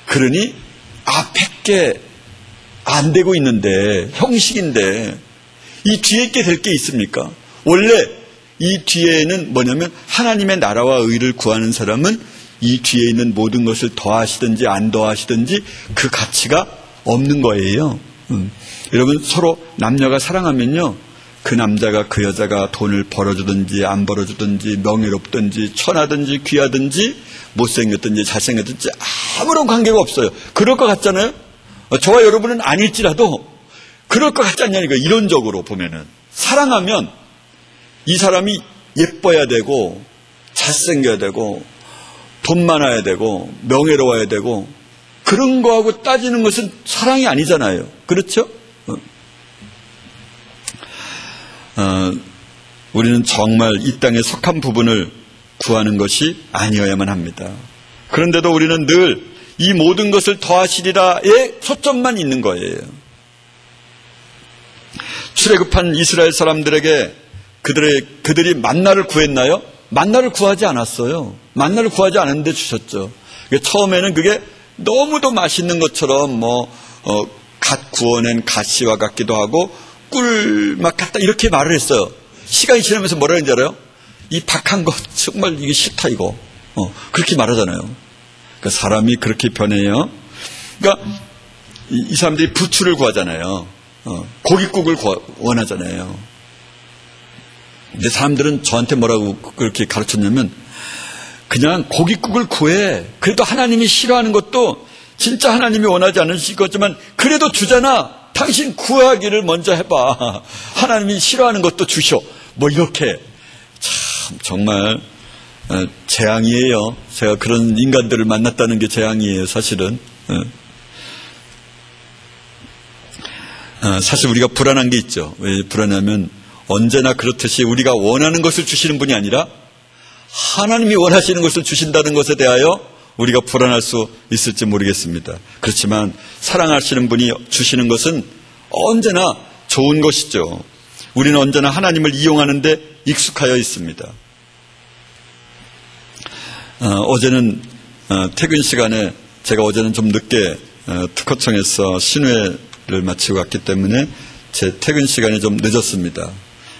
그러니 앞에 게 안 되고 있는데, 형식인데 이 뒤에 게 될 게 있습니까? 원래 이 뒤에는 뭐냐면 하나님의 나라와 의를 구하는 사람은 이 뒤에 있는 모든 것을 더하시든지 안 더하시든지 그 가치가 없는 거예요. 여러분, 서로 남녀가 사랑하면요, 그 남자가 그 여자가 돈을 벌어주든지 안 벌어주든지 명예롭든지 천하든지 귀하든지 못생겼든지 잘생겼든지 아무런 관계가 없어요. 그럴 것 같잖아요. 저와 여러분은 아닐지라도 그럴 것 같지 않냐니까. 이론적으로 보면은 사랑하면 이 사람이 예뻐야 되고 잘생겨야 되고 돈 많아야 되고 명예로워야 되고, 그런 거하고 따지는 것은 사랑이 아니잖아요. 그렇죠? 우리는 정말 이 땅에 속한 부분을 구하는 것이 아니어야만 합니다. 그런데도 우리는 늘 이 모든 것을 더하시리라에 초점만 있는 거예요. 출애굽한 이스라엘 사람들에게 그들이 만나를 구했나요? 만나를 구하지 않았어요. 만나를 구하지 않았는데 주셨죠. 처음에는 그게 너무도 맛있는 것처럼 갓 구워낸 가시와 같기도 하고 꿀맛 같다 이렇게 말을 했어요. 시간이 지나면서 뭐라 했는지 알아요? 이 박한 거 정말 이게 싫다 이거. 그렇게 말하잖아요. 그러니까 사람이 그렇게 변해요. 그러니까 이 사람들이 부추를 구하잖아요. 고깃국을 원하잖아요. 근데 사람들은 저한테 뭐라고 그렇게 가르쳤냐면 그냥 고깃국을 구해. 그래도 하나님이 싫어하는 것도 진짜 하나님이 원하지 않으실 거지만 그래도 주잖아. 당신 구하기를 먼저 해봐. 하나님이 싫어하는 것도 주셔. 뭐 이렇게. 참 정말 재앙이에요. 제가 그런 인간들을 만났다는 게 재앙이에요. 사실은. 사실 우리가 불안한 게 있죠. 왜 불안하면 언제나 그렇듯이 우리가 원하는 것을 주시는 분이 아니라 하나님이 원하시는 것을 주신다는 것에 대하여 우리가 불안할 수 있을지 모르겠습니다. 그렇지만 사랑하시는 분이 주시는 것은 언제나 좋은 것이죠. 우리는 언제나 하나님을 이용하는 데 익숙하여 있습니다. 어제는 퇴근 시간에 제가 어제는 좀 늦게 특허청에서 신회를 마치고 왔기 때문에 제 퇴근 시간이 좀 늦었습니다.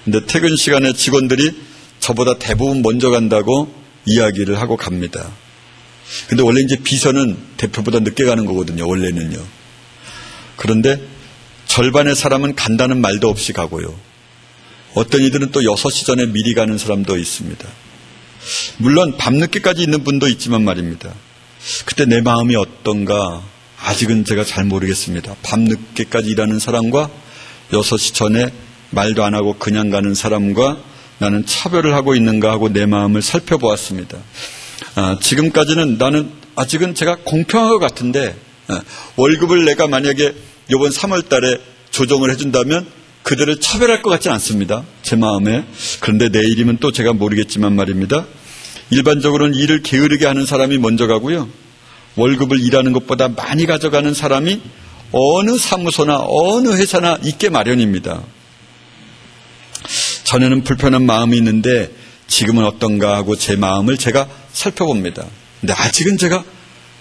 근데 퇴근 시간에 직원들이 저보다 대부분 먼저 간다고 이야기를 하고 갑니다. 근데 원래 이제 비서는 대표보다 늦게 가는 거거든요. 원래는요. 그런데 절반의 사람은 간다는 말도 없이 가고요. 어떤 이들은 또 6시 전에 미리 가는 사람도 있습니다. 물론 밤늦게까지 있는 분도 있지만 말입니다. 그때 내 마음이 어떤가 아직은 제가 잘 모르겠습니다. 밤늦게까지 일하는 사람과 6시 전에 말도 안 하고 그냥 가는 사람과 나는 차별을 하고 있는가 하고 내 마음을 살펴보았습니다. 지금까지는 나는 아직은 제가 공평한 것 같은데 월급을 내가 만약에 이번 3월 달에 조정을 해준다면 그들을 차별할 것 같지는 않습니다. 제 마음에. 그런데 내일이면 또 제가 모르겠지만 말입니다. 일반적으로는 일을 게으르게 하는 사람이 먼저 가고요. 월급을 일하는 것보다 많이 가져가는 사람이 어느 사무소나 어느 회사나 있게 마련입니다. 전에는 불편한 마음이 있는데 지금은 어떤가 하고 제 마음을 제가 살펴봅니다. 근데 아직은 제가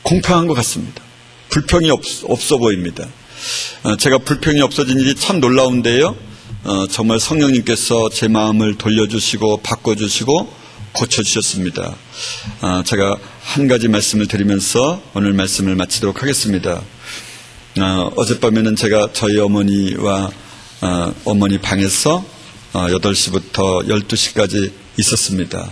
공평한 것 같습니다. 불평이 없어 보입니다. 제가 불평이 없어진 일이 참 놀라운데요. 정말 성령님께서 제 마음을 돌려주시고 바꿔주시고 고쳐주셨습니다. 제가 한 가지 말씀을 드리면서 오늘 말씀을 마치도록 하겠습니다. 어젯밤에는 제가 저희 어머니와 어머니 방에서 8시부터 12시까지 있었습니다.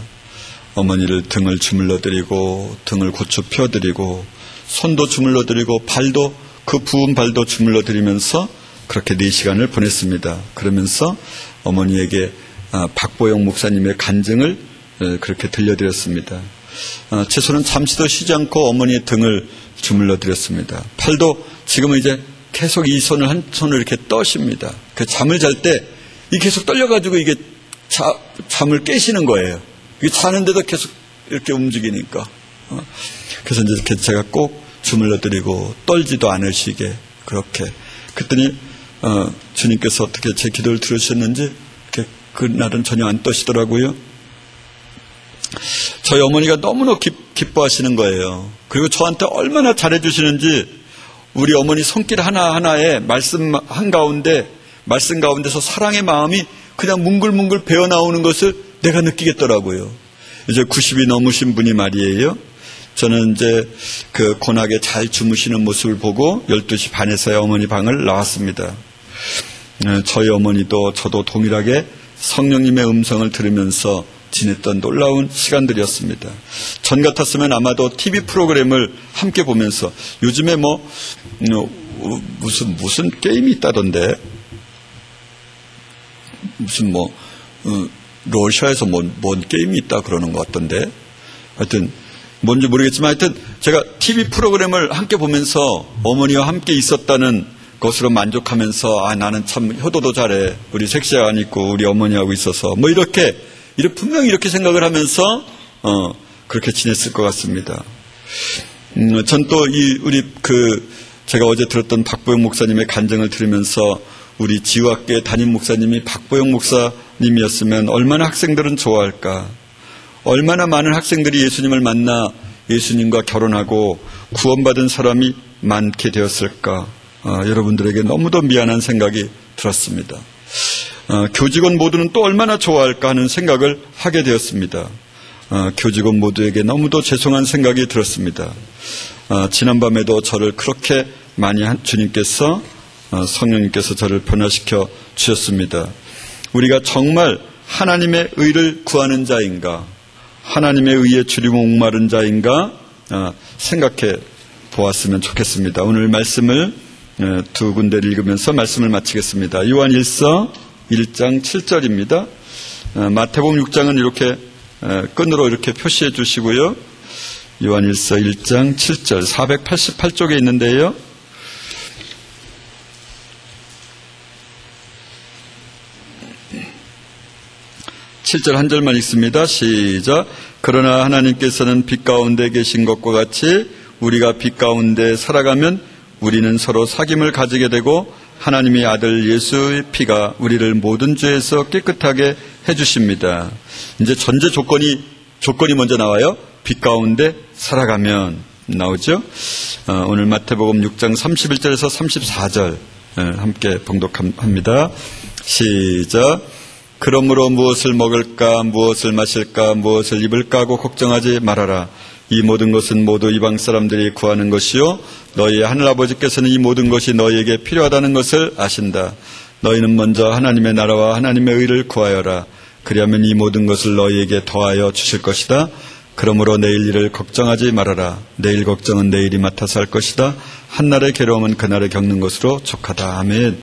어머니를 등을 주물러드리고 등을 고쳐 펴드리고 손도 주물러드리고 발도 그 부은 발도 주물러드리면서 그렇게 4시간을 보냈습니다. 그러면서 어머니에게 박보영 목사님의 간증을 그렇게 들려드렸습니다. 제 손은 잠시도 쉬지 않고 어머니의 등을 주물러드렸습니다. 팔도 지금은 이제 계속 이 손을 한 손을 이렇게 떠십니다. 그 잠을 잘 때 이 계속 떨려가지고 이게 잠을 깨시는 거예요. 이게 자는데도 계속 이렇게 움직이니까. 그래서 이제 이렇게 제가 꼭 주물러드리고 떨지도 않으시게 그렇게. 그랬더니 주님께서 어떻게 제 기도를 들으셨는지 이렇게 그날은 전혀 안 떠시더라고요. 저희 어머니가 너무나 기뻐하시는 거예요. 그리고 저한테 얼마나 잘해주시는지 우리 어머니 손길 하나하나에 말씀 가운데서 사랑의 마음이 그냥 뭉글뭉글 배어나오는 것을 내가 느끼겠더라고요. 이제 90이 넘으신 분이 말이에요. 저는 이제 그 고나게 잘 주무시는 모습을 보고 12시 반에서야 어머니 방을 나왔습니다. 저희 어머니도 저도 동일하게 성령님의 음성을 들으면서 지냈던 놀라운 시간들이었습니다. 전 같았으면 아마도 TV 프로그램을 함께 보면서 요즘에 무슨 게임이 있다던데 무슨 러시아에서 뭔 게임이 있다 그러는 것 같던데 하여튼 뭔지 모르겠지만 하여튼 제가 TV 프로그램을 함께 보면서 어머니와 함께 있었다는 것으로 만족하면서 나는 참 효도도 잘해 우리 색시가 안 있고 우리 어머니하고 있어서 이렇게 분명히 이렇게 생각을 하면서 그렇게 지냈을 것 같습니다. 전 또 제가 어제 들었던 박보영 목사님의 간증을 들으면서 우리 지우학교의 담임 목사님이 박보영 목사님이었으면 얼마나 학생들은 좋아할까. 얼마나 많은 학생들이 예수님을 만나 예수님과 결혼하고 구원받은 사람이 많게 되었을까. 여러분들에게 너무도 미안한 생각이 들었습니다. 교직원 모두는 또 얼마나 좋아할까 하는 생각을 하게 되었습니다. 교직원 모두에게 너무도 죄송한 생각이 들었습니다. 지난밤에도 저를 그렇게 많이 주님께서 성령님께서 저를 변화시켜 주셨습니다. 우리가 정말 하나님의 의를 구하는 자인가, 하나님의 의에 주님 목마른 자인가 생각해 보았으면 좋겠습니다. 오늘 말씀을 두 군데를 읽으면서 말씀을 마치겠습니다. 요한일서 1장 7절입니다. 마태복음 6장은 이렇게 끈으로 이렇게 표시해 주시고요. 요한일서 1장 7절 488쪽에 있는데요. (7절) 한 절만 읽습니다. 시작. 그러나 하나님께서는 빛 가운데 계신 것과 같이 우리가 빛 가운데 살아가면 우리는 서로 사귐을 가지게 되고 하나님의 아들 예수의 피가 우리를 모든 죄에서 깨끗하게 해주십니다. 이제 전제 조건이 먼저 나와요. 빛 가운데 살아가면 나오죠. 오늘 마태복음 6장 31절에서 34절 함께 봉독합니다. 시작. 그러므로 무엇을 먹을까, 무엇을 마실까, 무엇을 입을까 하고 걱정하지 말아라. 이 모든 것은 모두 이방 사람들이 구하는 것이요 너희의 하늘아버지께서는 이 모든 것이 너희에게 필요하다는 것을 아신다. 너희는 먼저 하나님의 나라와 하나님의 의를 구하여라. 그리하면 이 모든 것을 너희에게 더하여 주실 것이다. 그러므로 내일 일을 걱정하지 말아라. 내일 걱정은 내일이 맡아서 할 것이다. 한날의 괴로움은 그날에 겪는 것으로 족하다. 아멘.